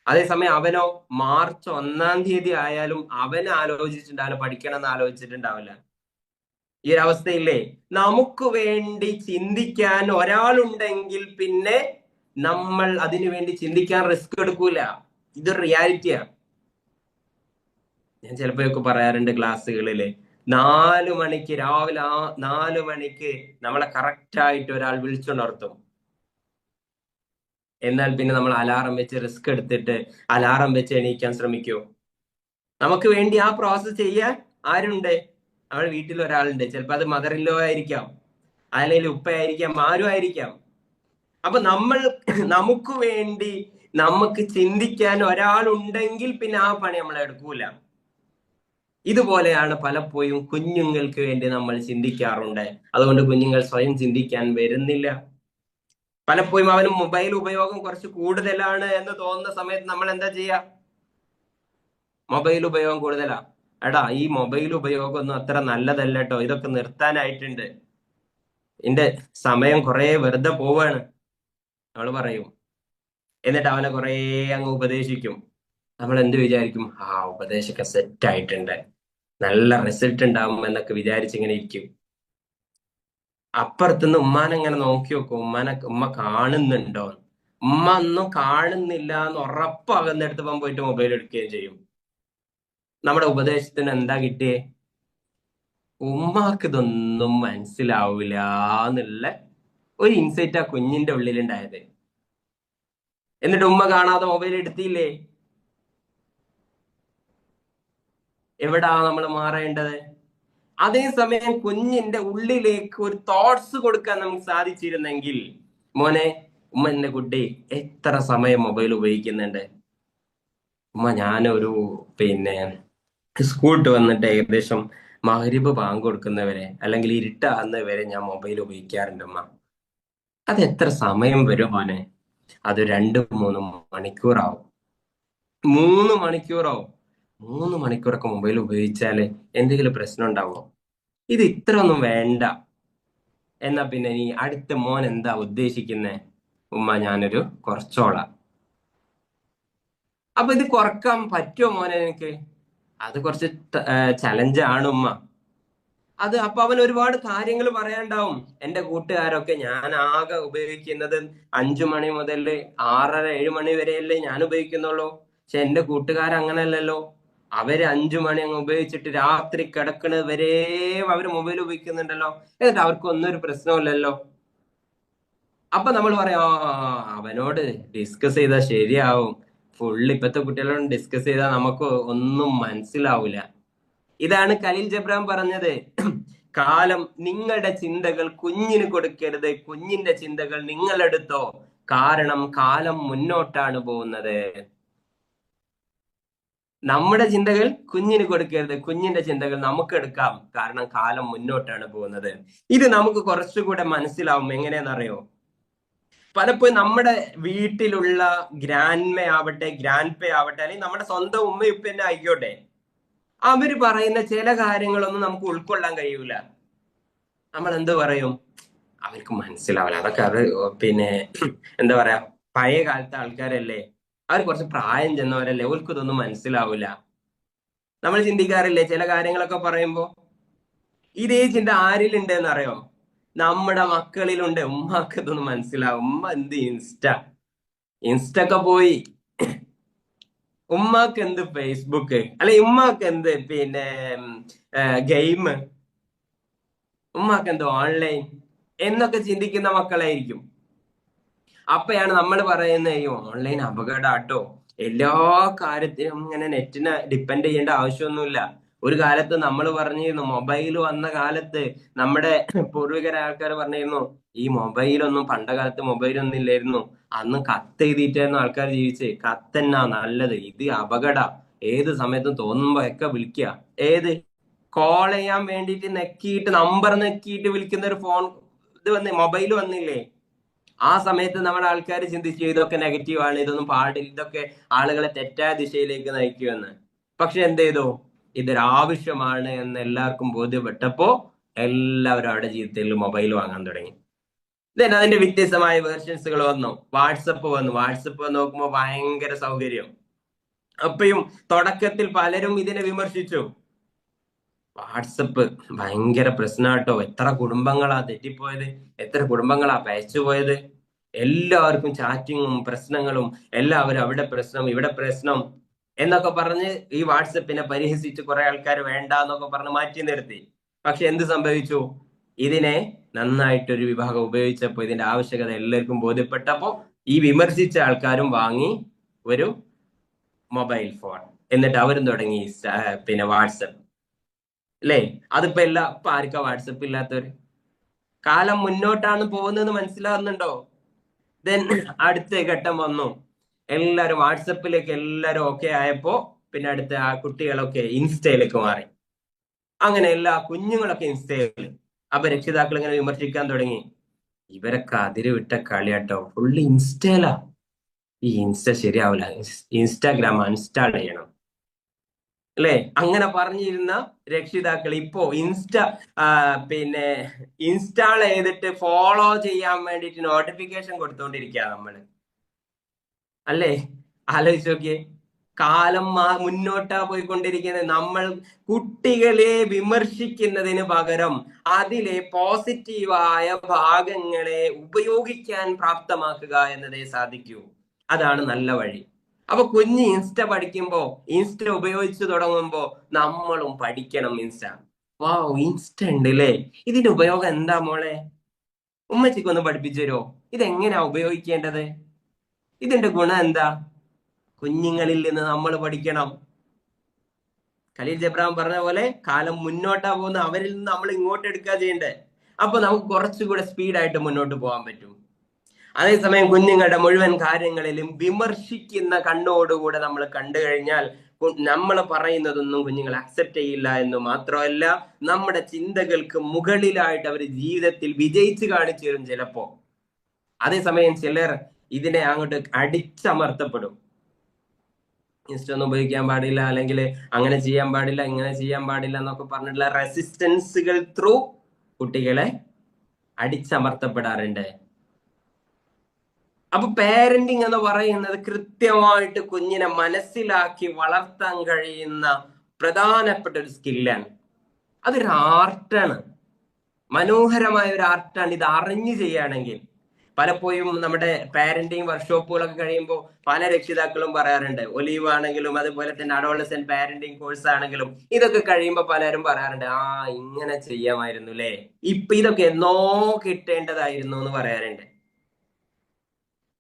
അതേസമയം അവനോ മാർച്ച് 1-ാം തീയതി ആയാലും അവൻ ആലോചിച്ചിട്ടുണ്ടാവില്ല, പഠിക്കണം എന്ന് ആലോചിച്ചിട്ടുണ്ടാവില്ല. ഈ ഒരു അവസ്ഥയില്ലേ? നമുക്ക് വേണ്ടി ചിന്തിക്കാൻ ഒരാളുണ്ടെങ്കിൽ പിന്നെ നമ്മൾ അതിനു വേണ്ടി ചിന്തിക്കാൻ റിസ്ക് എടുക്കൂല. ഇതൊരു റിയാലിറ്റിയാണ്. ഞാൻ ചിലപ്പോഴൊക്കെ പറയാറുണ്ട് ക്ലാസ്സുകളില്, 4 മണിക്ക് രാവിലെ 4 മണിക്ക് നമ്മളെ കറക്റ്റായിട്ട് ഒരാൾ വിളിച്ചുണർത്തും. എന്നാൽ പിന്നെ നമ്മൾ അലാറം വെച്ച് റിസ്ക് എടുത്തിട്ട് അലാറം വെച്ച് എണീക്കാൻ ശ്രമിക്കൂ. നമുക്ക് വേണ്ടി ആ പ്രോസസ് ചെയ്യാൻ ആരുണ്ട്? നമ്മുടെ വീട്ടിൽ ഒരാളുണ്ട്. ചിലപ്പോൾ അത് മദർ ഇൻ ലോ ആയിരിക്കാം, അല്ലെങ്കിൽ ഉപ്പയായിരിക്കാം, ആരും ആയിരിക്കാം. അപ്പൊ നമുക്ക് വേണ്ടി നമുക്ക് ചിന്തിക്കാൻ ഒരാളുണ്ടെങ്കിൽ പിന്നെ ആ പണി നമ്മൾ എടുക്കൂല. ഇതുപോലെയാണ് പലപ്പോഴും കുഞ്ഞുങ്ങൾക്ക് വേണ്ടി നമ്മൾ ചിന്തിക്കാറുണ്ട്. അതുകൊണ്ട് കുഞ്ഞുങ്ങൾ സ്വയം ചിന്തിക്കാൻ വരുന്നില്ല. പലപ്പോഴും അവന് മൊബൈൽ ഉപയോഗം കുറച്ച് കൂടുതലാണ് എന്ന് തോന്നുന്ന സമയത്ത് നമ്മൾ എന്താ ചെയ്യാ? മൊബൈൽ ഉപയോഗം കൂടുതലാ, എടാ ഈ മൊബൈൽ ഉപയോഗം ഒന്നും അത്ര നല്ലതല്ല കേട്ടോ, ഇതൊക്കെ നിർത്താനായിട്ടുണ്ട്. എന്റെ സമയം കുറെ വെറുതെ പോവാണ് നമ്മൾ പറയും. എന്നിട്ട് അവനെ കുറെ അങ്ങ് ഉപദേശിക്കും. നമ്മൾ എന്ത് വിചാരിക്കും? ആ ഉപദേശമൊക്കെ സെറ്റ് ആയിട്ടുണ്ട്, നല്ല റിസൾട്ട് ഉണ്ടാവും എന്നൊക്കെ വിചാരിച്ചിങ്ങനെ ഇരിക്കും. അപ്പുറത്തുനിന്ന് ഉമ്മാനെ ഇങ്ങനെ നോക്കി നോക്കും, ഉമ്മ കാണുന്നുണ്ടോ. ഉമ്മ ഒന്നും കാണുന്നില്ല എന്ന് ഉറപ്പാകുന്നിടത്ത് പോയിട്ട് മൊബൈൽ എടുക്കുകയും ചെയ്യും. നമ്മുടെ ഉപദേശത്തിന് എന്താ കിട്ടിയേ? ഉമ്മാക്ക് ഇതൊന്നും മനസ്സിലാവൂല എന്നുള്ള ഒരു ഇൻസൈറ്റ് ആ കുഞ്ഞിന്റെ ഉള്ളിലുണ്ടായത്. എന്നിട്ട് ഉമ്മ കാണാതെ മൊബൈൽ എടുത്തില്ലേ? എവിടാ നമ്മൾ മാറേണ്ടത്? അതേസമയം കുഞ്ഞിന്റെ ഉള്ളിലേക്ക് ഒരു തോട്ട്സ് കൊടുക്കാൻ നമുക്ക് സാധിച്ചിരുന്നെങ്കിൽ, മോനെ, ഉമ്മ എന്റെ കുട്ടി എത്ര സമയം മൊബൈൽ ഉപയോഗിക്കുന്നുണ്ട്? ഉമ്മ ഞാനൊരു പിന്നെ സ്കൂളിട്ട് വന്നിട്ട് ഏകദേശം മഗ്‌രിബ് ബാങ്ക് കൊടുക്കുന്നവരെ അല്ലെങ്കിൽ ഇരുട്ടാകുന്നവരെ ഞാൻ മൊബൈൽ ഉപയോഗിക്കാറുണ്ട് ഉമ്മ. അത് എത്ര സമയം വരും മോനെ? അത് 2-3 മണിക്കൂറാവും. 3 മണിക്കൂറാവും. 3 മണിക്കൂറൊക്കെ മൊബൈൽ ഉപയോഗിച്ചാല് എന്തെങ്കിലും പ്രശ്നം ഉണ്ടാവോ? ഇത് ഇത്ര ഒന്നും വേണ്ട. എന്നാ പിന്നെ നീ അടുത്ത മോൻ എന്താ ഉദ്ദേശിക്കുന്നേ? ഉമ്മ ഞാനൊരു കുറച്ചോളാം. അപ്പൊ ഇത് കുറക്കാൻ പറ്റുമോ മോനെ എനിക്ക്? അത് കുറച്ച് ചലഞ്ചാണ് ഉമ്മ. അപ്പൊ അവൻ ഒരുപാട് കാര്യങ്ങൾ പറയാണ്ടാവും. എന്റെ കൂട്ടുകാരൊക്കെ ഞാൻ ആകെ ഉപയോഗിക്കുന്നത് 5 മണി മുതൽ 6:30-7 മണി വരെയല്ലേ ഞാൻ ഉപയോഗിക്കുന്നുള്ളൂ. പക്ഷെ എന്റെ കൂട്ടുകാർ അങ്ങനല്ലല്ലോ. അവര് 5 മണി അങ്ങ് ഉപയോഗിച്ചിട്ട് രാത്രി കിടക്കണത് വരെ അവര് മൊബൈൽ ഉപയോഗിക്കുന്നുണ്ടല്ലോ. എന്നിട്ട് അവർക്കൊന്നും ഒരു പ്രശ്നമില്ലല്ലോ. അപ്പൊ നമ്മൾ പറയാം, അവനോട് ഡിസ്കസ് ചെയ്താൽ ശരിയാവും. ഇപ്പത്തെ കുട്ടികളോട് ഡിസ്കസ് ചെയ്താൽ നമുക്ക് ഒന്നും മനസ്സിലാവൂല. ഇതാണ് ഖലീൽ ജിബ്രാൻ പറഞ്ഞത്. കാലം നിങ്ങളുടെ ചിന്തകൾ കുഞ്ഞിന് കൊടുക്കരുത്, കുഞ്ഞിന്റെ ചിന്തകൾ നിങ്ങളെടുത്തോ, കാരണം കാലം മുന്നോട്ടാണ് പോകുന്നത്. നമ്മുടെ ചിന്തകൾ കുഞ്ഞിന് കൊടുക്കരുത്, കുഞ്ഞിന്റെ ചിന്തകൾ നമുക്ക് എടുക്കാം, കാരണം കാലം മുന്നോട്ടാണ് പോകുന്നത്. ഇത് നമുക്ക് കുറച്ചുകൂടെ മനസ്സിലാവും. എങ്ങനെയാണെന്നറിയോ? പലപ്പോഴും നമ്മുടെ വീട്ടിലുള്ള ഗ്രാൻഡ്മ ആവട്ടെ, ഗ്രാൻഡ് പേ ആവട്ടെ, അല്ലെങ്കിൽ നമ്മുടെ സ്വന്തം ഉമ്മ ഉപ്പ തന്നെ ആയിക്കോട്ടെ, അവര് പറയുന്ന ചില കാര്യങ്ങളൊന്നും നമുക്ക് ഉൾക്കൊള്ളാൻ കഴിയൂല. നമ്മൾ എന്ത് പറയും? അവർക്ക് മനസ്സിലാവില്ല, അതൊക്കെ അത് പിന്നെ എന്താ പറയാ, പഴയ കാലത്തെ ആൾക്കാരല്ലേ, അവർ കുറച്ച് പ്രായം ചെന്നവരല്ലേ, അവർക്ക് ഇതൊന്നും മനസ്സിലാവില്ല. നമ്മൾ ചിന്തിക്കാറില്ലേ ചില കാര്യങ്ങളൊക്കെ പറയുമ്പോ? ഇതേ ചിന്ത ആരിലുണ്ട് എന്നറിയോ? നമ്മുടെ മക്കളിലുണ്ട്. ഉമ്മാക്ക് ഇതൊന്നും മനസ്സിലാവും. ഉമ്മ എന്ത് ഇൻസ്റ്റ ഒക്കെ പോയി. ഉമ്മാക്ക് എന്ത് ഫേസ്ബുക്ക്, അല്ലെ ഉമ്മാക്ക് എന്ത് പിന്നെ ഗെയിം, ഉമ്മാക്ക് എന്ത് ഓൺലൈൻ എന്നൊക്കെ ചിന്തിക്കുന്ന മക്കളായിരിക്കും. അപ്പയാണ് നമ്മൾ പറയുന്നത്, ഈ ഓൺലൈൻ അപകടാട്ടോ, എല്ലാ കാര്യത്തിനും ഇങ്ങനെ നെറ്റിനെ ഡിപ്പെൻഡ് ചെയ്യേണ്ട ആവശ്യമൊന്നുമില്ല. ഒരു കാലത്ത് നമ്മൾ പറഞ്ഞിരുന്നു, മൊബൈൽ വന്ന കാലത്ത് നമ്മുടെ പൂർവികരായ ആൾക്കാർ പറഞ്ഞിരുന്നു, ഈ മൊബൈലൊന്നും, പണ്ട കാലത്ത് മൊബൈലൊന്നും ഇല്ലായിരുന്നു, അന്ന് കത്ത് എഴുതിയിട്ടായിരുന്നു ആൾക്കാർ ജീവിച്ച്. കത്തെന്നാ നല്ലത്, ഇത് അപകട, ഏത് സമയത്തും തോന്നുമ്പോ ഒക്കെ വിളിക്കുക. ഏത് കോൾ ചെയ്യാൻ വേണ്ടിയിട്ട് നെക്കിയിട്ട്, നമ്പർ നെക്കിയിട്ട് വിളിക്കുന്ന ഒരു ഫോൺ ഇത് മൊബൈൽ വന്നില്ലേ? ആ സമയത്ത് നമ്മുടെ ആൾക്കാർ ചിന്തിച്ചു ഇതൊക്കെ നെഗറ്റീവ് ആണ്, ഇതൊന്നും പാടില്ല, ഇതൊക്കെ ആളുകളെ തെറ്റായ ദിശയിലേക്ക് നയിക്കുമെന്ന്. പക്ഷെ എന്ത് ചെയ്തു? ഇതൊരാവശ്യമാണ് എന്ന് എല്ലാവർക്കും ബോധ്യപ്പെട്ടപ്പോ എല്ലാവരും അവരുടെ ജീവിതത്തിൽ മൊബൈൽ വാങ്ങാൻ തുടങ്ങി. ദെൻ അതിന്റെ വ്യത്യസ്തമായ വേർഷൻസുകൾ വന്നു. വാട്സപ്പ് വന്നു. വാട്സപ്പ് നോക്കുമ്പോൾ ഭയങ്കര സൗകര്യം. അപ്പയും തുടക്കത്തിൽ പലരും ഇതിനെ വിമർശിച്ചു. വാട്സപ്പ് ഭയങ്കര പ്രശ്നാട്ടോ, എത്ര കുടുംബങ്ങളാ തെറ്റിപ്പോയത്, എത്ര കുടുംബങ്ങളാ പയച്ചുപോയത്. എല്ലാവർക്കും ചാറ്റിങ്ങും പ്രശ്നങ്ങളും, എല്ലാവരും അവിടെ പ്രശ്നം ഇവിടെ പ്രശ്നം എന്നൊക്കെ പറഞ്ഞ് ഈ വാട്സപ്പിനെ പരിഹസിച്ച് കുറെ ആൾക്കാർ വേണ്ട എന്നൊക്കെ പറഞ്ഞ് മാറ്റി നിർത്തി. പക്ഷെ എന്ത് സംഭവിച്ചു? ഇതിനെ നന്നായിട്ടൊരു വിഭാഗം ഉപയോഗിച്ചപ്പോ, ഇതിന്റെ ആവശ്യകത എല്ലാവർക്കും ബോധ്യപ്പെട്ടപ്പോ, ഈ വിമർശിച്ച ആൾക്കാരും വാങ്ങി ഒരു മൊബൈൽ ഫോൺ. എന്നിട്ട് അവരും തുടങ്ങി പിന്നെ വാട്സപ്പ്. അല്ലേ? അതിപ്പോ ഇപ്പൊ ആർക്കാ വാട്സപ്പ് ഇല്ലാത്തവര്? കാലം മുന്നോട്ടാണ് പോകുന്നത്, മനസ്സിലാവുന്നുണ്ടോ? ദെൻ അടുത്ത ഘട്ടം വന്നു. എല്ലാരും വാട്സപ്പിലേക്ക് എല്ലാരും ഓക്കെ ആയപ്പോ പിന്നെ അടുത്ത ആ കുട്ടികളൊക്കെ ഇൻസ്റ്റയിലേക്ക് മാറി. അങ്ങനെ എല്ലാ കുഞ്ഞുങ്ങളൊക്കെ ഇൻസ്റ്റയിൽ. അപ്പൊ രക്ഷിതാക്കൾ ഇങ്ങനെ വിമർശിക്കാൻ തുടങ്ങി, ഇവരൊക്കെ അതിര് വിട്ട കളിയാട്ടോ, ഫുള്ള് ഇൻസ്റ്റയിലാ. ഈ ഇൻസ്റ്റ ശരിയാവില്ല, ഇൻസ്റ്റാഗ്രാം അൺഇൻസ്റ്റാൾ ചെയ്യണം. അല്ലെ? അങ്ങനെ പറഞ്ഞിരുന്ന രക്ഷിതാക്കൾ ഇപ്പോ പിന്നെ ഇൻസ്റ്റാൾ ചെയ്തിട്ട് ഫോളോ ചെയ്യാൻ വേണ്ടിട്ട് നോട്ടിഫിക്കേഷൻ കൊടുത്തോണ്ടിരിക്കുക നമ്മള്. അല്ലേ? ആലോചിച്ച് നോക്കിയേ. കാലം മുന്നോട്ടാ പോയിക്കൊണ്ടിരിക്കുന്നത്. നമ്മൾ കുട്ടികളെ വിമർശിക്കുന്നതിന് പകരം അതിലെ പോസിറ്റീവായ ഭാഗങ്ങളെ ഉപയോഗിക്കാൻ പ്രാപ്തമാക്കുക എന്നതേ സാധിക്കൂ. അതാണ് നല്ല വഴി. അപ്പൊ കുഞ്ഞ് ഇൻസ്റ്റ പഠിക്കുമ്പോ, ഇൻസ്റ്റ ഉപയോഗിച്ചു തുടങ്ങുമ്പോ നമ്മളും പഠിക്കണം ഇൻസ്റ്റ. വാവ്, ഇൻസ്റ്റ ഉണ്ട് അല്ലേ? ഇതിന്റെ ഉപയോഗം എന്താ മോളെ? ഉമ്മച്ചിക്കൊന്ന് പഠിപ്പിച്ചു തരുമോ? ഇതെങ്ങനെയാ ഉപയോഗിക്കേണ്ടത്? ഇതിന്റെ ഗുണം എന്താ? കുഞ്ഞുങ്ങളിൽ നിന്ന് നമ്മൾ പഠിക്കണം. ഖലീൽ ജബ്രാൻ പറഞ്ഞ പോലെ കാലം മുന്നോട്ടാ പോകുന്ന അവരിൽ നിന്ന് നമ്മൾ ഇങ്ങോട്ട് എടുക്കുക ചെയ്യണ്ടേ. അപ്പൊ നമുക്ക് കുറച്ചുകൂടെ സ്പീഡായിട്ട് മുന്നോട്ട് പോകാൻ പറ്റും. അതേസമയം കുഞ്ഞുങ്ങളുടെ മുഴുവൻ കാര്യങ്ങളിലും വിമർശിക്കുന്ന കണ്ണോടുകൂടെ നമ്മൾ കണ്ടു കഴിഞ്ഞാൽ നമ്മൾ പറയുന്നതൊന്നും കുഞ്ഞുങ്ങൾ അക്സെപ്റ്റ് ചെയ്യില്ല എന്ന് മാത്രമല്ല, നമ്മുടെ ചിന്തകൾക്ക് മുകളിലായിട്ട് അവർ ജീവിതത്തിൽ വിജയിച്ച് കാണിച്ചു തരും ചിലപ്പോ. അതേസമയം ചിലർ ഇതിനെ അങ്ങോട്ട് അടിച്ചമർത്തപ്പെടും. ഇൻസ്റ്റ ഒന്നും ഉപയോഗിക്കാൻ പാടില്ല, അല്ലെങ്കിൽ അങ്ങനെ ചെയ്യാൻ പാടില്ല, ഇങ്ങനെ ചെയ്യാൻ പാടില്ല എന്നൊക്കെ പറഞ്ഞിട്ടുള്ള റെസിസ്റ്റൻസുകൾ ത്രൂ കുട്ടികളെ അടിച്ചമർത്തപ്പെടാറുണ്ട്. അപ്പൊ പാരന്റിങ് എന്ന് പറയുന്നത് കൃത്യമായിട്ട് കുഞ്ഞിനെ മനസ്സിലാക്കി വളർത്താൻ കഴിയുന്ന പ്രധാനപ്പെട്ട ഒരു സ്കില്ലാണ്. അതൊരു ആർട്ടാണ്, മനോഹരമായ ഒരു ആർട്ടാണ്. ഇത് അറിഞ്ഞു ചെയ്യുകയാണെങ്കിൽ. പലപ്പോഴും നമ്മുടെ പാരന്റിങ് വർക്ക്ഷോപ്പുകളൊക്കെ കഴിയുമ്പോൾ പല രക്ഷിതാക്കളും പറയാറുണ്ട്, ഒലീവ് ആണെങ്കിലും അതുപോലെ തന്നെ അഡോളസെന്റ് പാരന്റിങ് കോഴ്സ് ആണെങ്കിലും, ഇതൊക്കെ കഴിയുമ്പോൾ പലരും പറയാറുണ്ട്, ഇങ്ങനെ ചെയ്യാമായിരുന്നു അല്ലേ, ഇപ്പൊ ഇതൊക്കെ എന്നോ കിട്ടേണ്ടതായിരുന്നു എന്ന് പറയാറുണ്ട്.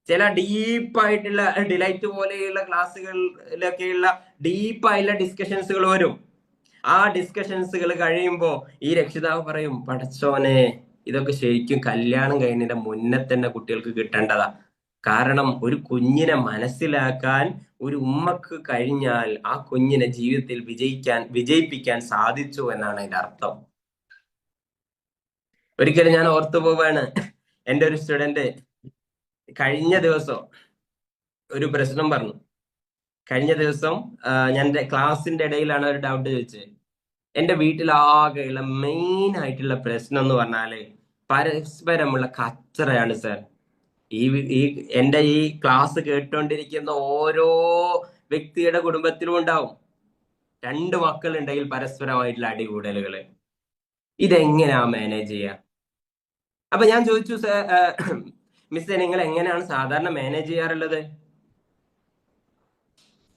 ചില ഡീപ്പായിട്ടുള്ള ഡിലൈറ്റ് പോലെയുള്ള ക്ലാസ്സുകളിലൊക്കെയുള്ള ഡീപ്പായിട്ടുള്ള ഡിസ്കഷൻസുകൾ വരും. ആ ഡിസ്കഷൻസുകൾ കഴിയുമ്പോൾ ഈ രക്ഷിതാവ് പറയും, പടച്ചോനെ, ഇതൊക്കെ ശരിക്കും കല്യാണം കഴിഞ്ഞതിന്റെ മുന്നേ തന്നെ കുട്ടികൾക്ക് കിട്ടേണ്ടതാ. കാരണം ഒരു കുഞ്ഞിനെ മനസ്സിലാക്കാൻ ഒരു ഉമ്മക്ക് കഴിഞ്ഞാൽ ആ കുഞ്ഞിനെ ജീവിതത്തിൽ വിജയിപ്പിക്കാൻ സാധിച്ചു എന്നാണ് അതിന്റെ അർത്ഥം. ഒരിക്കലും ഞാൻ ഓർത്തു പോവാണ്, എൻ്റെ ഒരു സ്റ്റുഡന്റ് കഴിഞ്ഞ ദിവസം ഒരു പ്രശ്നം പറഞ്ഞു. കഴിഞ്ഞ ദിവസം ഞാൻ ക്ലാസിന്റെ ഇടയിലാണ് ഒരു ഡൗട്ട് ചോദിച്ചത്. എൻ്റെ വീട്ടിലാകെയുള്ള മെയിൻ ആയിട്ടുള്ള പ്രശ്നം എന്ന് പറഞ്ഞാല് പരസ്പരമുള്ള കച്ചറയാണ് സർ. ഈ എൻ്റെ ഈ ക്ലാസ് കേട്ടുകൊണ്ടിരിക്കുന്ന ഓരോ വ്യക്തിയുടെ കുടുംബത്തിലും ഉണ്ടാവും. 2 മക്കളുണ്ടെങ്കിൽ പരസ്പരമായിട്ടുള്ള അടികൂടലുകള്. ഇതെങ്ങനെയാ മാനേജ് ചെയ്യുക? അപ്പൊ ഞാൻ ചോദിച്ചു, മിസ്സേ, നിങ്ങൾ എങ്ങനെയാണ് സാധാരണ മാനേജ് ചെയ്യാറുള്ളത്?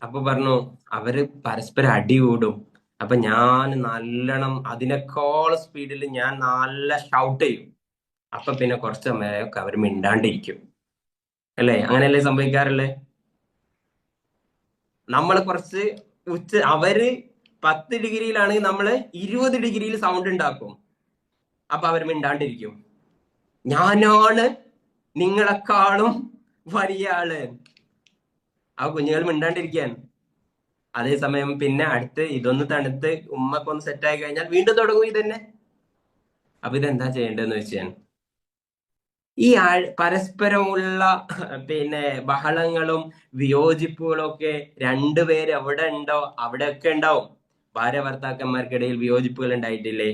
അപ്പൊ പറഞ്ഞു, അവര് പരസ്പരം അടി കൂടും. അപ്പൊ ഞാൻ നല്ലോണം അതിനേക്കാൾ സ്പീഡിൽ ഞാൻ നല്ല ഷൗട്ട് ചെയ്യും. അപ്പൊ പിന്നെ കുറച്ച് സമയമൊക്കെ അവർ മിണ്ടാണ്ടിരിക്കും. അല്ലേ? അങ്ങനെയല്ലേ സംഭവിക്കാറുള്ളത്? നമ്മൾ കുറച്ച് അവര് 10 ഡിഗ്രിയിലാണെങ്കിൽ നമ്മള് 20 ഡിഗ്രിയിൽ സൗണ്ട് ഉണ്ടാക്കും. അപ്പൊ അവർ മിണ്ടാണ്ടിരിക്കും. ഞാനാണ് നിങ്ങളെക്കാളും വലിയ ആള്. ആ കുഞ്ഞുങ്ങൾ മിണ്ടാണ്ടിരിക്കാൻ. അതേസമയം പിന്നെ അടുത്ത് ഇതൊന്ന് തണുത്ത് ഉമ്മക്കൊന്ന് സെറ്റായി കഴിഞ്ഞാൽ വീണ്ടും തുടങ്ങും ഇതന്നെ. അപ്പൊ ഇതെന്താ ചെയ്യേണ്ടതെന്ന് വെച്ചാൽ, ഈ പരസ്പരമുള്ള പിന്നെ ബഹളങ്ങളും വിയോജിപ്പുകളും ഒക്കെ രണ്ടുപേര് എവിടെ ഉണ്ടോ അവിടെയൊക്കെ ഉണ്ടാവും. ഭാര്യ ഭർത്താക്കന്മാർക്കിടയിൽ വിയോജിപ്പുകൾ ഉണ്ടായിട്ടില്ലേ?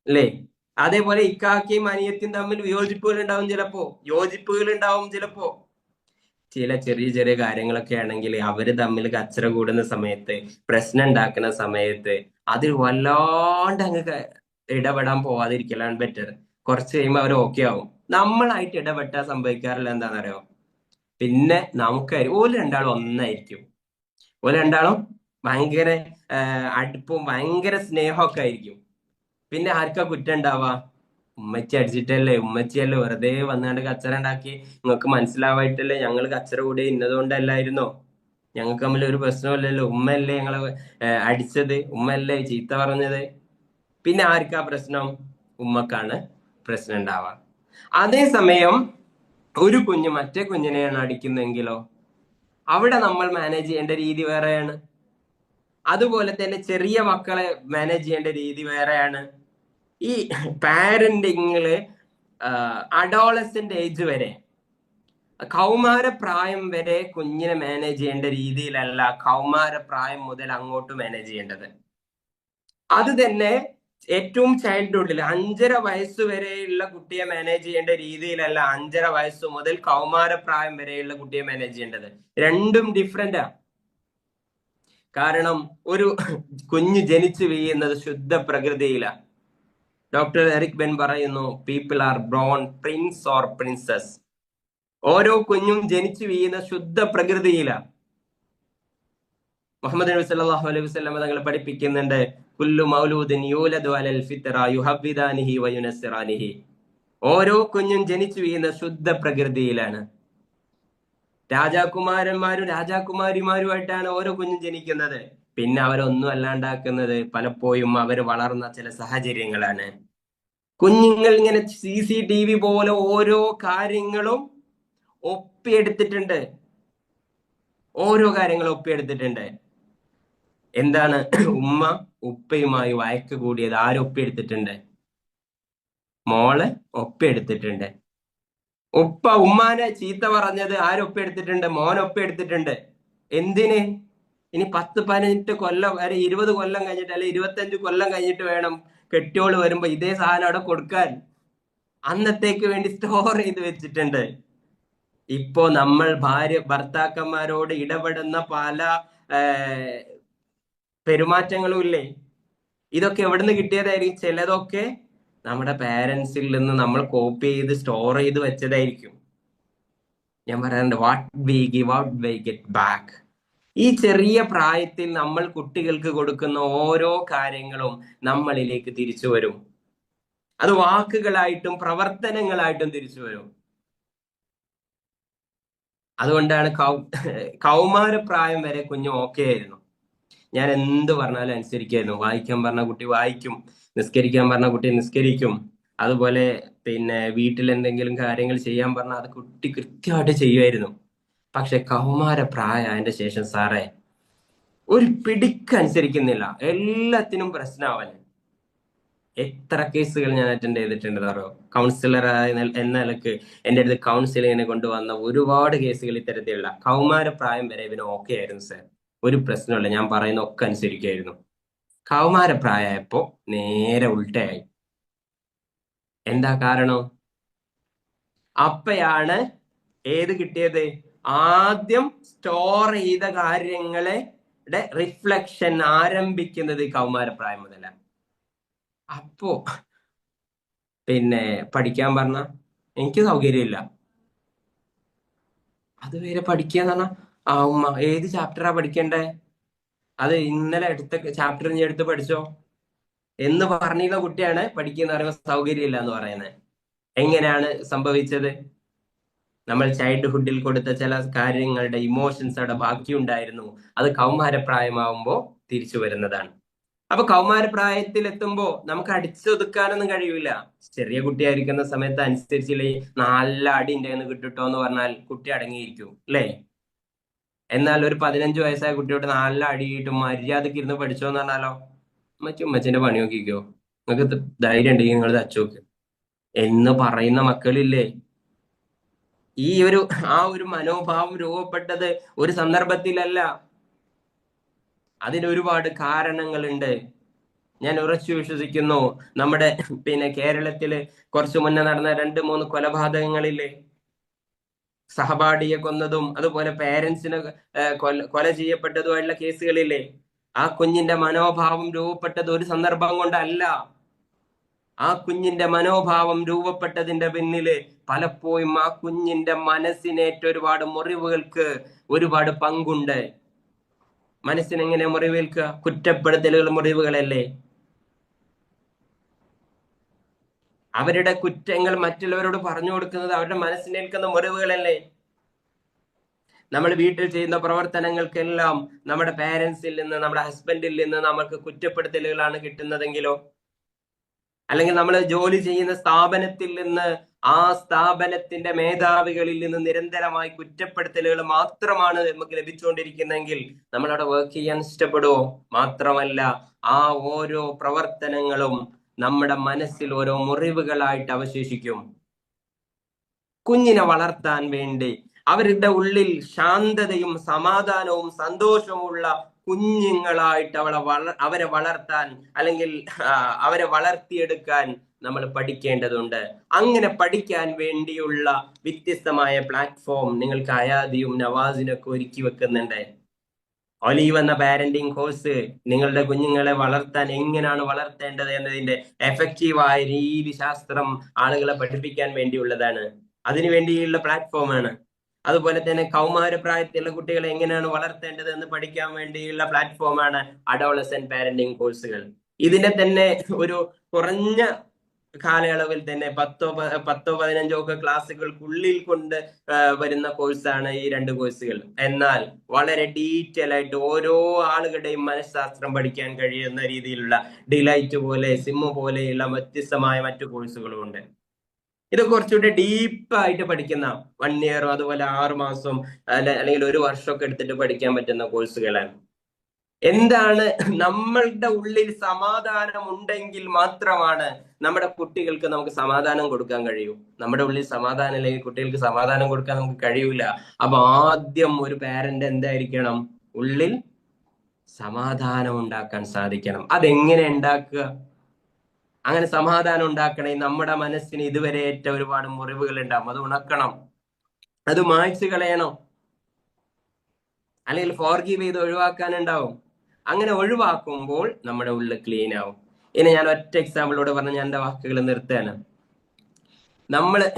അല്ലേ? അതേപോലെ ഇക്കാക്കയും അനിയത്തിയും തമ്മിൽ വിയോജിപ്പുകൾ ഉണ്ടാവും ചിലപ്പോ, യോജിപ്പുകൾ ഉണ്ടാവും ചിലപ്പോ. ചില ചെറിയ ചെറിയ കാര്യങ്ങളൊക്കെ ആണെങ്കിൽ അവര് തമ്മിൽ കച്ചറ കൂടുന്ന സമയത്ത്, പ്രശ്നം ഉണ്ടാക്കുന്ന സമയത്ത് അതിൽ വല്ലാണ്ട് അങ്ങ് ഇടപെടാൻ പോവാതിരിക്കലാണ് ബെറ്റർ. കുറച്ച് കഴിയുമ്പോൾ അവർ ഓക്കെ ആവും. നമ്മളായിട്ട് ഇടപെട്ടാൽ സംഭവിക്കാറില്ല എന്താണെന്നറിയോ? പിന്നെ നമുക്ക് ഓല് രണ്ടാളും ഒന്നായിരിക്കും. ഓല് രണ്ടാളും ഭയങ്കര അടുപ്പവും ഭയങ്കര സ്നേഹമൊക്കെ ആയിരിക്കും. പിന്നെ ആർക്കാ കുറ്റം ഉണ്ടാവുക? ഉമ്മച്ചി അടിച്ചിട്ടല്ലേ, ഉമ്മച്ചിയല്ലേ വെറുതെ വന്നാണ്ട് കച്ചറ ഉണ്ടാക്കി. നിങ്ങൾക്ക് മനസ്സിലാവായിട്ടല്ലേ ഞങ്ങൾ കച്ചറ കൂടി ഇന്നതുകൊണ്ടല്ലായിരുന്നോ? ഞങ്ങൾക്ക് തമ്മിൽ ഒരു പ്രശ്നമില്ലല്ലോ. ഉമ്മയല്ലേ ഞങ്ങളെ അടിച്ചത്, ഉമ്മയല്ലേ ചീത്ത പറഞ്ഞത്. പിന്നെ ആർക്കാ പ്രശ്നം? ഉമ്മക്കാണ് പ്രശ്നം ഉണ്ടാവുക. അതേസമയം ഒരു കുഞ്ഞ് മറ്റേ കുഞ്ഞിനെയാണ് അടിക്കുന്നതെങ്കിലോ അവിടെ നമ്മൾ മാനേജ് ചെയ്യേണ്ട രീതി വേറെയാണ്. അതുപോലെ തന്നെ ചെറിയ മക്കളെ മാനേജ് ചെയ്യേണ്ട രീതി വേറെയാണ്. ഈ പാരന്റിങ്ങില് അഡോളസെന്റ് ഏജ് വരെ, കൗമാരപ്രായം വരെ കുഞ്ഞിനെ മാനേജ് ചെയ്യേണ്ട രീതിയിലല്ല കൗമാരപ്രായം മുതൽ അങ്ങോട്ട് മാനേജ് ചെയ്യേണ്ടത്. അത് തന്നെ ഏറ്റവും ചൈൽഡ്ഹുഡിൽ 5.5 വരെയുള്ള കുട്ടിയെ മാനേജ് ചെയ്യേണ്ട രീതിയിലല്ല 5.5 മുതൽ കൗമാരപ്രായം വരെയുള്ള കുട്ടിയെ മാനേജ് ചെയ്യേണ്ടത്. രണ്ടും ഡിഫറെന്റാ. കാരണം ഒരു കുഞ്ഞ് ജനിച്ചു വീഴുന്നത് ശുദ്ധ പ്രകൃതിയിലാണ്. ഡോക്ടർ എറിക് ബെൻ പറയുന്നു, people are brown Prince or princess. ഓരോ കുഞ്ഞും ജനിച്ചു വീഴുന്ന ശുദ്ധ പ്രകൃതിയിലാണ്. മുഹമ്മദ് നബി സല്ലല്ലാഹു അലൈഹി വസല്ലം തങ്ങൾ പഠിപ്പിക്കുന്നുണ്ട്, കുല്ലു മൗലൂദിൻ യൂലദു അലൽ ഫിത്ര യുഹവ്വിദാനിഹി വയുനസ്സിറാനിഹി. ഓരോ കുഞ്ഞും ജനിച്ചു വീഴുന്ന ശുദ്ധ പ്രകൃതിയിലാണ്. രാജാകുമാരന്മാരും രാജാകുമാരിമാരുമായിട്ടാണ് ഓരോ കുഞ്ഞും ജനിക്കുന്നത്. പിന്നെ അവരൊന്നും അല്ലാണ്ടാക്കുന്നത് പലപ്പോഴും അവർ വളർന്ന ചില സാഹചര്യങ്ങളാണ്. കുഞ്ഞുങ്ങൾ ഇങ്ങനെ CCTV പോലെ ഓരോ കാര്യങ്ങളും ഒപ്പിയെടുത്തിട്ടുണ്ട്. ഓരോ കാര്യങ്ങളും ഒപ്പിയെടുത്തിട്ടുണ്ട്. എന്താണ്? ഉമ്മ ഉപ്പയുമായി വഴക്ക് കൂടിയത് ആരൊപ്പിയെടുത്തിട്ടുണ്ട്? മോള് ഒപ്പിയെടുത്തിട്ടുണ്ട്. ഉപ്പ ഉമ്മാനെ ചീത്ത പറഞ്ഞത് ആരൊപ്പിയെടുത്തിട്ടുണ്ട്? മോനൊപ്പിയെടുത്തിട്ടുണ്ട്. എന്തിന്? ഇനി 10-18 കൊല്ലം വരെ 20 കൊല്ലം കഴിഞ്ഞിട്ട് അല്ലെങ്കിൽ 25 കൊല്ലം കഴിഞ്ഞിട്ട് വേണം കെട്ടിയോള് വരുമ്പോ ഇതേ സാധനം അവിടെ കൊടുക്കാൻ. അന്നത്തേക്ക് വേണ്ടി സ്റ്റോർ ചെയ്ത് വെച്ചിട്ടുണ്ട്. ഇപ്പോ നമ്മൾ ഭർത്താക്കന്മാരോട് ഇടപെടുന്ന പല പെരുമാറ്റങ്ങളും ഇല്ലേ, ഇതൊക്കെ എവിടുന്ന് കിട്ടിയതായിരിക്കും? ചിലതൊക്കെ നമ്മുടെ പാരന്റ്സിൽ നിന്ന് നമ്മൾ കോപ്പി ചെയ്ത് സ്റ്റോർ ചെയ്ത് വെച്ചതായിരിക്കും. ഞാൻ പറയാറുണ്ട്, what we give out we get back. ഈ ചെറിയ പ്രായത്തിൽ നമ്മൾ കുട്ടികൾക്ക് കൊടുക്കുന്ന ഓരോ കാര്യങ്ങളും നമ്മളിലേക്ക് തിരിച്ചു വരും. അത് വാക്കുകളായിട്ടും പ്രവർത്തനങ്ങളായിട്ടും തിരിച്ചു വരും. അതുകൊണ്ടാണ് കൗമാരപ്രായം വരെ കുഞ്ഞ് ഓക്കെ ആയിരുന്നു. ഞാൻ എന്ത് പറഞ്ഞാലും അനുസരിക്കായിരുന്നു. വായിക്കാൻ പറഞ്ഞ കുട്ടി വായിക്കും, നിസ്കരിക്കാൻ പറഞ്ഞ കുട്ടി നിസ്കരിക്കും. അതുപോലെ പിന്നെ വീട്ടിൽ എന്തെങ്കിലും കാര്യങ്ങൾ ചെയ്യാൻ പറഞ്ഞാൽ അത് കുട്ടി കൃത്യമായിട്ട് ചെയ്യുമായിരുന്നു. പക്ഷെ കൗമാരപ്രായം അതിന്റെ ശേഷം സാറേ ഒരു പിടിക്കനുസരിക്കുന്നില്ല, എല്ലാത്തിനും പ്രശ്നമാവന്. എത്ര കേസുകൾ ഞാൻ അറ്റൻഡ് ചെയ്തിട്ടുണ്ട് അറിയോ? കൗൺസിലർ എന്ന നിലക്ക് എൻ്റെ അടുത്ത് കൗൺസിലിങ്ങിനെ കൊണ്ടുവന്ന ഒരുപാട് കേസുകൾ ഇത്തരത്തിലുള്ള. കൗമാരപ്രായം വരെ ഇവന് ഓക്കെ ആയിരുന്നു സാർ, ഒരു പ്രശ്നമില്ല, ഞാൻ പറയുന്ന ഒക്കെ അനുസരിക്കായിരുന്നു. കൗമാരപ്രായപ്പോ നേരെ ഉൾട്ടയായി. എന്താ കാരണം? അപ്പയാണ് ഏത് കിട്ടിയത്? ആദ്യം സ്റ്റോർ ചെയ്ത കാര്യങ്ങളെ റിഫ്ലക്ഷൻ ആരംഭിക്കുന്നത് കൗമാരപ്രായം മുതലാണ്. അപ്പോ പിന്നെ പഠിക്കാൻ പറഞ്ഞ എനിക്ക് സൗകര്യമില്ല. അതുവരെ പഠിക്കാന്ന് പറഞ്ഞാ ആ ഉമ്മ ഏത് ചാപ്റ്ററാ പഠിക്കണ്ടേ? അത് ഇന്നലെ എടുത്ത ചാപ്റ്റർ നീ എടുത്ത് പഠിച്ചോ എന്ന് പറഞ്ഞിരുന്ന കുട്ടിയാണ് പഠിക്കുന്ന പറയുമ്പോൾ സൗകര്യമില്ല എന്ന് പറയുന്നത്. എങ്ങനെയാണ് സംഭവിച്ചത്? നമ്മൾ ചൈൽഡ്ഹുഡിൽ കൊടുത്ത ചില കാര്യങ്ങളുടെ ഇമോഷൻസ് അവിടെ ബാക്കിയുണ്ടായിരുന്നു. അത് കൗമാരപ്രായമാവുമ്പോ തിരിച്ചു വരുന്നതാണ്. അപ്പൊ കൗമാരപ്രായത്തിൽ എത്തുമ്പോ നമുക്ക് അടിച്ചൊതുക്കാനൊന്നും കഴിയൂല. ചെറിയ കുട്ടിയായിരിക്കുന്ന സമയത്ത് അനുസരിച്ചില്ലേ നല്ല അടി ഉണ്ടെന്ന് കിട്ടിട്ടോ എന്ന് പറഞ്ഞാൽ കുട്ടി അടങ്ങിയിരിക്കും, അല്ലേ? എന്നാൽ ഒരു 15 വയസ്സായ കുട്ടിയോട് നല്ല അടിയിട്ടും മര്യാദക്ക് ഇരുന്ന് പഠിച്ചോ എന്ന് പറഞ്ഞാലോ, ഉമ്മച്ചിന്റെ പണി നോക്കിക്കോ, നിങ്ങൾക്ക് ധൈര്യം ഉണ്ടെങ്കിൽ നിങ്ങൾ തച്ചോക്ക് എന്ന് പറയുന്ന മക്കളില്ലേ? ആ ഒരു മനോഭാവം രൂപപ്പെട്ടത് ഒരു സന്ദർഭത്തിലല്ല. അതിനൊരുപാട് കാരണങ്ങളുണ്ട്. ഞാൻ ഉറച്ചു വിശ്വസിക്കുന്നു, നമ്മുടെ കേരളത്തില് കുറച്ചു മുന്നേ നടന്ന 2-3 കൊലപാതകങ്ങളില്ലേ, സഹപാഠിയെ കൊന്നതും അതുപോലെ പേരൻസിനെ കൊല ചെയ്യപ്പെട്ടതുമായിട്ടുള്ള കേസുകളില്ലേ, ആ കുഞ്ഞിന്റെ മനോഭാവം രൂപപ്പെട്ടത് ഒരു സന്ദർഭം കൊണ്ടല്ല. ആ കുഞ്ഞിന്റെ മനോഭാവം രൂപപ്പെട്ടതിന്റെ പിന്നില് പലപ്പോഴും ആ കുഞ്ഞിന്റെ മനസ്സിനേറ്റ ഒരുപാട് മുറിവുകൾക്ക് ഒരുപാട് പങ്കുണ്ട്. മനസ്സിനെങ്ങനെ മുറിവേൽക്കുക? കുറ്റപ്പെടുത്തലുകൾ മുറിവുകളല്ലേ? അവരുടെ കുറ്റങ്ങൾ മറ്റുള്ളവരോട് പറഞ്ഞു കൊടുക്കുന്നത് അവരുടെ മനസ്സിനേൽക്കുന്ന മുറിവുകളല്ലേ? നമ്മൾ വീട്ടിൽ ചെയ്യുന്ന പ്രവർത്തനങ്ങൾക്കെല്ലാം നമ്മുടെ പേരൻസിൽ നിന്ന്, നമ്മുടെ ഹസ്ബൻഡിൽ നിന്ന് നമുക്ക് കുറ്റപ്പെടുത്തലുകളാണ് കിട്ടുന്നതെങ്കിലോ, അല്ലെങ്കിൽ നമ്മൾ ജോലി ചെയ്യുന്ന സ്ഥാപനത്തിൽ നിന്ന്, ആ സ്ഥാപനത്തിന്റെ മേധാവികളിൽ നിന്ന് നിരന്തരമായി കുറ്റപ്പെടുത്തലുകൾ മാത്രമാണ് നമുക്ക് ലഭിച്ചുകൊണ്ടിരിക്കുന്നെങ്കിൽ നമ്മൾ അവിടെ വർക്ക് ചെയ്യാൻ ഇഷ്ടപ്പെടുവോ? മാത്രമല്ല, ആ ഓരോ പ്രവർത്തനങ്ങളും നമ്മുടെ മനസ്സിൽ ഓരോ മുറിവുകളായിട്ട് അവശേഷിക്കും. കുഞ്ഞിനെ വളർത്താൻ വേണ്ടി അവരുടെ ഉള്ളിൽ ശാന്തതയും സമാധാനവും സന്തോഷവുമുള്ള കുഞ്ഞുങ്ങളായിട്ട് അവരെ വളർത്താൻ, അല്ലെങ്കിൽ അവരെ വളർത്തിയെടുക്കാൻ നമ്മൾ പഠിക്കേണ്ടതുണ്ട്. അങ്ങനെ പഠിക്കാൻ വേണ്ടിയുള്ള വ്യത്യസ്തമായ പ്ലാറ്റ്ഫോം നിങ്ങൾക്ക് അയാദിയും നവാസിനൊക്കെ ഒരുക്കി വെക്കുന്നുണ്ട്. ഒലീവ് എന്ന പാരന്റിങ് കോഴ്സ് നിങ്ങളുടെ കുഞ്ഞുങ്ങളെ വളർത്താൻ എങ്ങനെയാണ് വളർത്തേണ്ടത് എന്നതിന്റെ എഫക്റ്റീവായ രീതി ശാസ്ത്രം ആളുകളെ പഠിപ്പിക്കാൻ വേണ്ടിയുള്ളതാണ്. അതിനു വേണ്ടിയുള്ള പ്ലാറ്റ്ഫോമാണ്. അതുപോലെ തന്നെ കൗമാരപ്രായത്തിലുള്ള കുട്ടികളെ എങ്ങനെയാണ് വളർത്തേണ്ടത് എന്ന് പഠിക്കാൻ വേണ്ടിയുള്ള പ്ലാറ്റ്ഫോമാണ് അഡോളസെന്റ് പാരന്റിങ് കോഴ്സുകൾ. ഇതിനെ തന്നെ ഒരു കുറഞ്ഞ കാലയളവിൽ തന്നെ 10-15 ഒക്കെ ക്ലാസ്സുകൾക്കുള്ളിൽ കൊണ്ട് വരുന്ന കോഴ്സാണ് ഈ 2 കോഴ്സുകൾ. എന്നാൽ വളരെ ഡീറ്റെയിൽ ആയിട്ട് ഓരോ ആളുകളുടെയും മനഃശാസ്ത്രം പഠിക്കാൻ കഴിയുന്ന രീതിയിലുള്ള ഡിലൈറ്റ് പോലെ, സിമ്മ് പോലെയുള്ള വ്യത്യസ്തമായ മറ്റു കോഴ്സുകളും ഉണ്ട്. ഇത് കുറച്ചുകൂടി ഡീപ്പായിട്ട് പഠിക്കുന്ന 1 ഇയറോ അതുപോലെ 6 മാസം അല്ലെങ്കിൽ 1 വർഷമൊക്കെ എടുത്തിട്ട് പഠിക്കാൻ പറ്റുന്ന കോഴ്സുകളാണ്. എന്താണ്? നമ്മളുടെ ഉള്ളിൽ സമാധാനം ഉണ്ടെങ്കിൽ മാത്രമാണ് നമ്മുടെ കുട്ടികൾക്ക് നമുക്ക് സമാധാനം കൊടുക്കാൻ കഴിയൂ. നമ്മുടെ ഉള്ളിൽ സമാധാനം അല്ലെങ്കിൽ കുട്ടികൾക്ക് സമാധാനം കൊടുക്കാൻ നമുക്ക് കഴിയൂല. അപ്പൊ ആദ്യം ഒരു പാരന്റ് എന്തായിരിക്കണം? ഉള്ളിൽ സമാധാനം ഉണ്ടാക്കാൻ സാധിക്കണം. അതെങ്ങനെ ഉണ്ടാക്കുക? അങ്ങനെ സമാധാനം ഉണ്ടാക്കണേ നമ്മുടെ മനസ്സിന് ഇതുവരെ ഏറ്റ ഒരുപാട് മുറിവുകൾ ഉണ്ടാവും. അത് ഉണക്കണം, അത് മായ്ച്ചു കളയണം, അല്ലെങ്കിൽ ഫോർഗീവ് ചെയ്ത് ഒഴിവാക്കാനുണ്ടാവും. അങ്ങനെ ഒഴിവാക്കുമ്പോൾ നമ്മുടെ ഉള്ളിൽ ക്ലീൻ ആവും. ഇനി ഞാൻ ഒറ്റ എക്സാമ്പിളോടെ പറഞ്ഞ് ഞാൻ എന്റെ വാക്കുകൾ നിർത്തുകയാണ്. നമ്മള്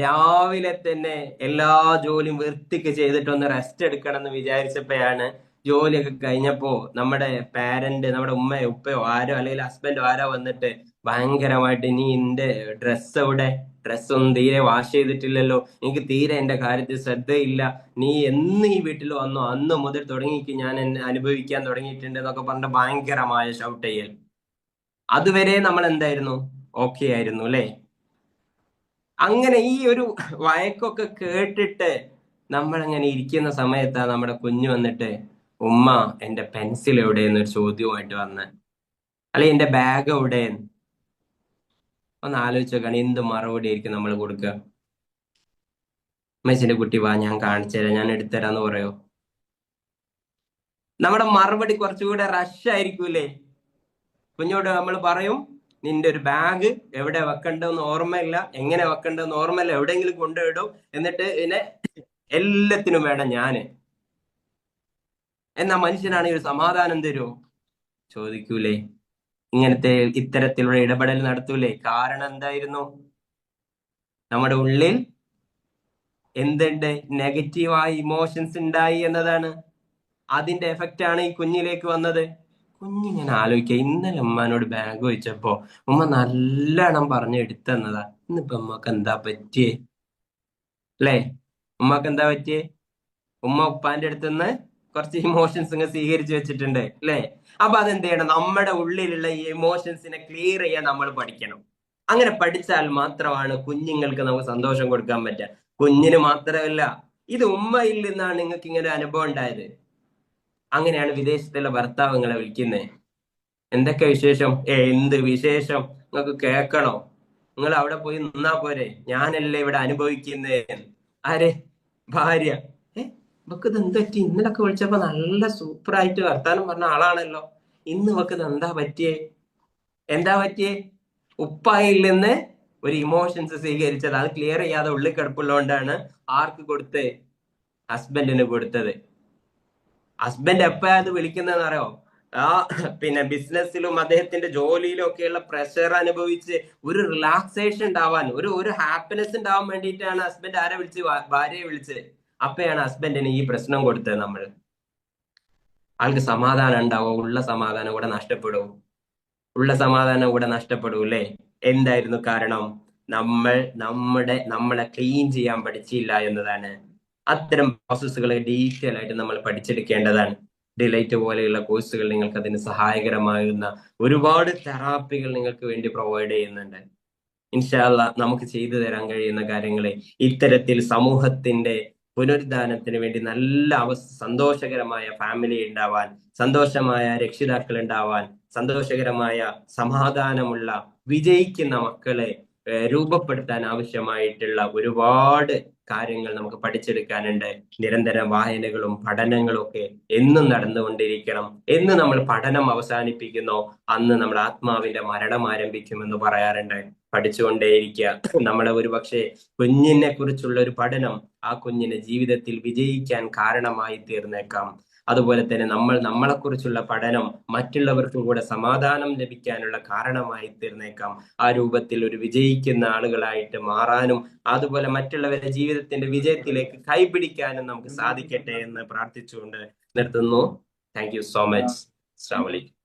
രാവിലെ തന്നെ എല്ലാ ജോലിയും വൃത്തിക്ക് ചെയ്തിട്ടൊന്ന് റെസ്റ്റ് എടുക്കണം എന്ന് വിചാരിച്ചപ്പോഴാണ് ജോലിയൊക്കെ കഴിഞ്ഞപ്പോ നമ്മുടെ പാരന്റ്, നമ്മുടെ ഉമ്മയോ ഉപ്പയോ ആരോ അല്ലെങ്കിൽ ഹസ്ബൻഡോ ആരോ വന്നിട്ട് ഭയങ്കരമായിട്ട്, നീ എന്റെ ഡ്രസ്സ് എവിടെ? ഡ്രസ്സൊന്നും തീരെ വാഷ് ചെയ്തിട്ടില്ലല്ലോ, എനിക്ക് തീരെ എന്റെ കാര്യത്തിൽ ശ്രദ്ധയില്ല, നീ എന്ന് ഈ വീട്ടിൽ വന്നോ അന്ന് മുതൽ തുടങ്ങിക്ക് ഞാൻ എന്നെ അനുഭവിക്കാൻ തുടങ്ങിയിട്ടുണ്ട് എന്നൊക്കെ പറഞ്ഞ ഭയങ്കരമായ ഷൗട്ട് ചെയ്യൽ. അതുവരെ നമ്മൾ എന്തായിരുന്നു? ഓക്കെ ആയിരുന്നു അല്ലെ? അങ്ങനെ ഈ ഒരു വഴക്കൊക്കെ കേട്ടിട്ട് നമ്മൾ അങ്ങനെ ഇരിക്കുന്ന സമയത്താ നമ്മുടെ കുഞ്ഞു വന്നിട്ട്, ഉമ്മ എന്റെ പെൻസിൽ എവിടെയെന്നൊരു ചോദ്യവുമായിട്ട് വന്ന്, അല്ലെ എന്റെ ബാഗ് എവിടെ? ഒന്ന് ആലോചിച്ച് നോക്കാണ് എന്ത് മറുപടി ആയിരിക്കും നമ്മൾ കൊടുക്കുക? അമ്മച്ചിന്റെ കുട്ടി വാ, ഞാൻ കാണിച്ചു തരാം, ഞാൻ എടുത്തുതരാന്ന് പറയോ? നമ്മുടെ മറുപടി കുറച്ചുകൂടെ റഷ് ആയിരിക്കൂലേ? കുഞ്ഞോട് നമ്മൾ പറയും, നിന്റെ ഒരു ബാഗ് എവിടെ വെക്കണ്ടെന്ന് ഓർമ്മയില്ല, എങ്ങനെ വെക്കണ്ടെന്ന് ഓർമ്മയില്ല, എവിടെയെങ്കിലും കൊണ്ടുവിടും, എന്നിട്ട് ഇതിനെ എല്ലാത്തിനും വേണം ഞാന്. എന്നാ മനുഷ്യനാണെങ്കിൽ ഒരു സമാധാനം തരുമോ? ചോദിക്കൂലേ? ഇത്തരത്തിലുള്ള ഇടപെടൽ നടത്തൂലേ? കാരണം എന്തായിരുന്നു? നമ്മുടെ ഉള്ളിൽ എന്തുണ്ട്? നെഗറ്റീവായ ഇമോഷൻസ് ഉണ്ടായി എന്നതാണ്. അതിന്റെ എഫക്റ്റ് ആണ് ഈ കുഞ്ഞിലേക്ക് വന്നത്. കുഞ്ഞിങ്ങനെ ആലോചിക്കുക, ഇന്നലെ ഉമ്മാനോട് ബാഗ് വെച്ചപ്പോ ഉമ്മ നല്ലോണം പറഞ്ഞു എടുത്തന്നതാ, ഇന്നിപ്പോ ഉമ്മക്ക് എന്താ പറ്റിയേ? അല്ലേ? ഉമ്മക്ക് എന്താ പറ്റിയേ? ഉമ്മ ഉപ്പാന്റെ അടുത്തുനിന്ന് കുറച്ച് ഇമോഷൻസ് ഇങ്ങ് സ്വീകരിച്ചു വെച്ചിട്ടുണ്ട് അല്ലേ? അപ്പൊ അതെന്ത് ചെയ്യണം? നമ്മുടെ ഉള്ളിലുള്ള ഈ ഇമോഷൻസിനെ ക്ലിയർ ചെയ്യാൻ നമ്മൾ പഠിക്കണം. അങ്ങനെ പഠിച്ചാൽ മാത്രമാണ് കുഞ്ഞുങ്ങൾക്ക് നമുക്ക് സന്തോഷം കൊടുക്കാൻ പറ്റുക. കുഞ്ഞിന് മാത്രമല്ല, ഇത് ഉമ്മയിൽ നിന്നാണ് നിങ്ങൾക്ക് ഇങ്ങനെ അനുഭവം ഉണ്ടായത്. അങ്ങനെയാണ് വിദേശത്തുള്ള ഭർത്താവുങ്ങളെ വിളിക്കുന്നത്. എന്തൊക്കെ വിശേഷം? എന്ത് വിശേഷം? നിങ്ങൾക്ക് കേൾക്കണോ? നിങ്ങൾ അവിടെ പോയി നിന്നാ പോരെ, ഞാനല്ലേ ഇവിടെ അനുഭവിക്കുന്നേ. ആരെ? ഭാര്യ. ഇവക്ക് ഇത് എന്ത് പറ്റി? ഇന്നലൊക്കെ വിളിച്ചപ്പോ നല്ല സൂപ്പറായിട്ട് വർത്താനം പറഞ്ഞ ആളാണല്ലോ, ഇന്ന് ഇവക്ക് ഇത് എന്താ പറ്റിയേ? എന്താ പറ്റിയേ? ഉപ്പായിൽ നിന്ന് ഒരു ഇമോഷൻസ് സ്വീകരിച്ചത്, അത് ക്ലിയർ ചെയ്യാതെ ഉള്ളിൽ കിടപ്പുള്ളതുകൊണ്ടാണ് ആർക്ക് കൊടുത്ത്? ഹസ്ബൻഡിന് കൊടുത്തത്. ഹസ്ബൻഡ് എപ്പോഴാ അത് വിളിക്കുന്നതെന്ന് അറിയോ? പിന്നെ ബിസിനസ്സിലും അദ്ദേഹത്തിന്റെ ജോലിയിലും ഒക്കെയുള്ള പ്രഷർ അനുഭവിച്ച് ഒരു റിലാക്സേഷൻ ഉണ്ടാവാൻ, ഒരു ഹാപ്പിനെസ് ഉണ്ടാവാൻ വേണ്ടിയിട്ടാണ് ഹസ്ബൻഡ് ആരെ വിളിച്ച്? ഭാര്യയെ വിളിച്ച്. അപ്പയാണ് ഹസ്ബൻഡിന് ഈ പ്രശ്നം കൊടുത്തത്. നമ്മൾ ആൾക്ക് സമാധാനം ഉണ്ടാവോ? ഉള്ള സമാധാനം കൂടെ നഷ്ടപ്പെടും. ഉള്ള സമാധാനം കൂടെ നഷ്ടപ്പെടൂല്ലേ? എന്തായിരുന്നു കാരണം? നമ്മളെ ക്ലീൻ ചെയ്യാൻ പഠിച്ചില്ല എന്നതാണ്. അത്തരം പ്രോസസ്സുകൾ ഡീറ്റെയിൽ ആയിട്ട് നമ്മൾ പഠിച്ചെടുക്കേണ്ടതാണ്. ഡിലൈറ്റ് പോലെയുള്ള കോഴ്സുകൾ നിങ്ങൾക്ക് അതിന് സഹായകരമാകുന്ന ഒരുപാട് തെറാപ്പികൾ നിങ്ങൾക്ക് വേണ്ടി പ്രൊവൈഡ് ചെയ്യുന്നുണ്ട്. ഇൻഷാ അല്ലാഹ് നമുക്ക് ചെയ്തു തരാൻ കഴിയുന്ന കാര്യങ്ങളെ ഇത്തരത്തിൽ സമൂഹത്തിന്റെ പുനരുദ്ധാനത്തിന് വേണ്ടി നല്ല സന്തോഷകരമായ ഫാമിലി ഉണ്ടാവാൻ, സന്തോഷമായ രക്ഷിതാക്കൾ ഉണ്ടാവാൻ, സന്തോഷകരമായ സമാധാനമുള്ള വിജയിക്കുന്ന മക്കളെ രൂപപ്പെടുത്താൻ ആവശ്യമായിട്ടുള്ള ഒരുപാട് കാര്യങ്ങൾ നമുക്ക് പഠിച്ചെടുക്കാനുണ്ട്. നിരന്തരം വായനകളും പഠനങ്ങളും ഒക്കെ എന്നും നടന്നുകൊണ്ടിരിക്കണം. എന്ന് നമ്മൾ പഠനം അവസാനിപ്പിക്കുന്നോ അന്ന് നമ്മുടെ ആത്മാവിന്റെ മരണം ആരംഭിക്കുമെന്ന് പറയാറുണ്ട്. പഠിച്ചുകൊണ്ടേയിരിക്കുക. നമ്മുടെ ഒരു പക്ഷേ കുഞ്ഞിനെ കുറിച്ചുള്ള ഒരു പഠനം ആ കുഞ്ഞിനെ ജീവിതത്തിൽ വിജയിക്കാൻ കാരണമായി തീർന്നേക്കാം. അതുപോലെ തന്നെ നമ്മളെക്കുറിച്ചുള്ള പഠനം മറ്റുള്ളവർക്കും കൂടെ സമാധാനം ലഭിക്കാനുള്ള കാരണമായി തീർന്നേക്കാം. ആ രൂപത്തിൽ ഒരു വിജയിക്കുന്ന ആളുകളായിട്ട് മാറാനും അതുപോലെ മറ്റുള്ളവരുടെ ജീവിതത്തിന്റെ വിജയത്തിലേക്ക് കൈപിടിക്കാനും നമുക്ക് സാധിക്കട്ടെ എന്ന് പ്രാർത്ഥിച്ചുകൊണ്ട് നിർത്തുന്നു. Thank you so much. അസ്സലാമു അലൈക്കും.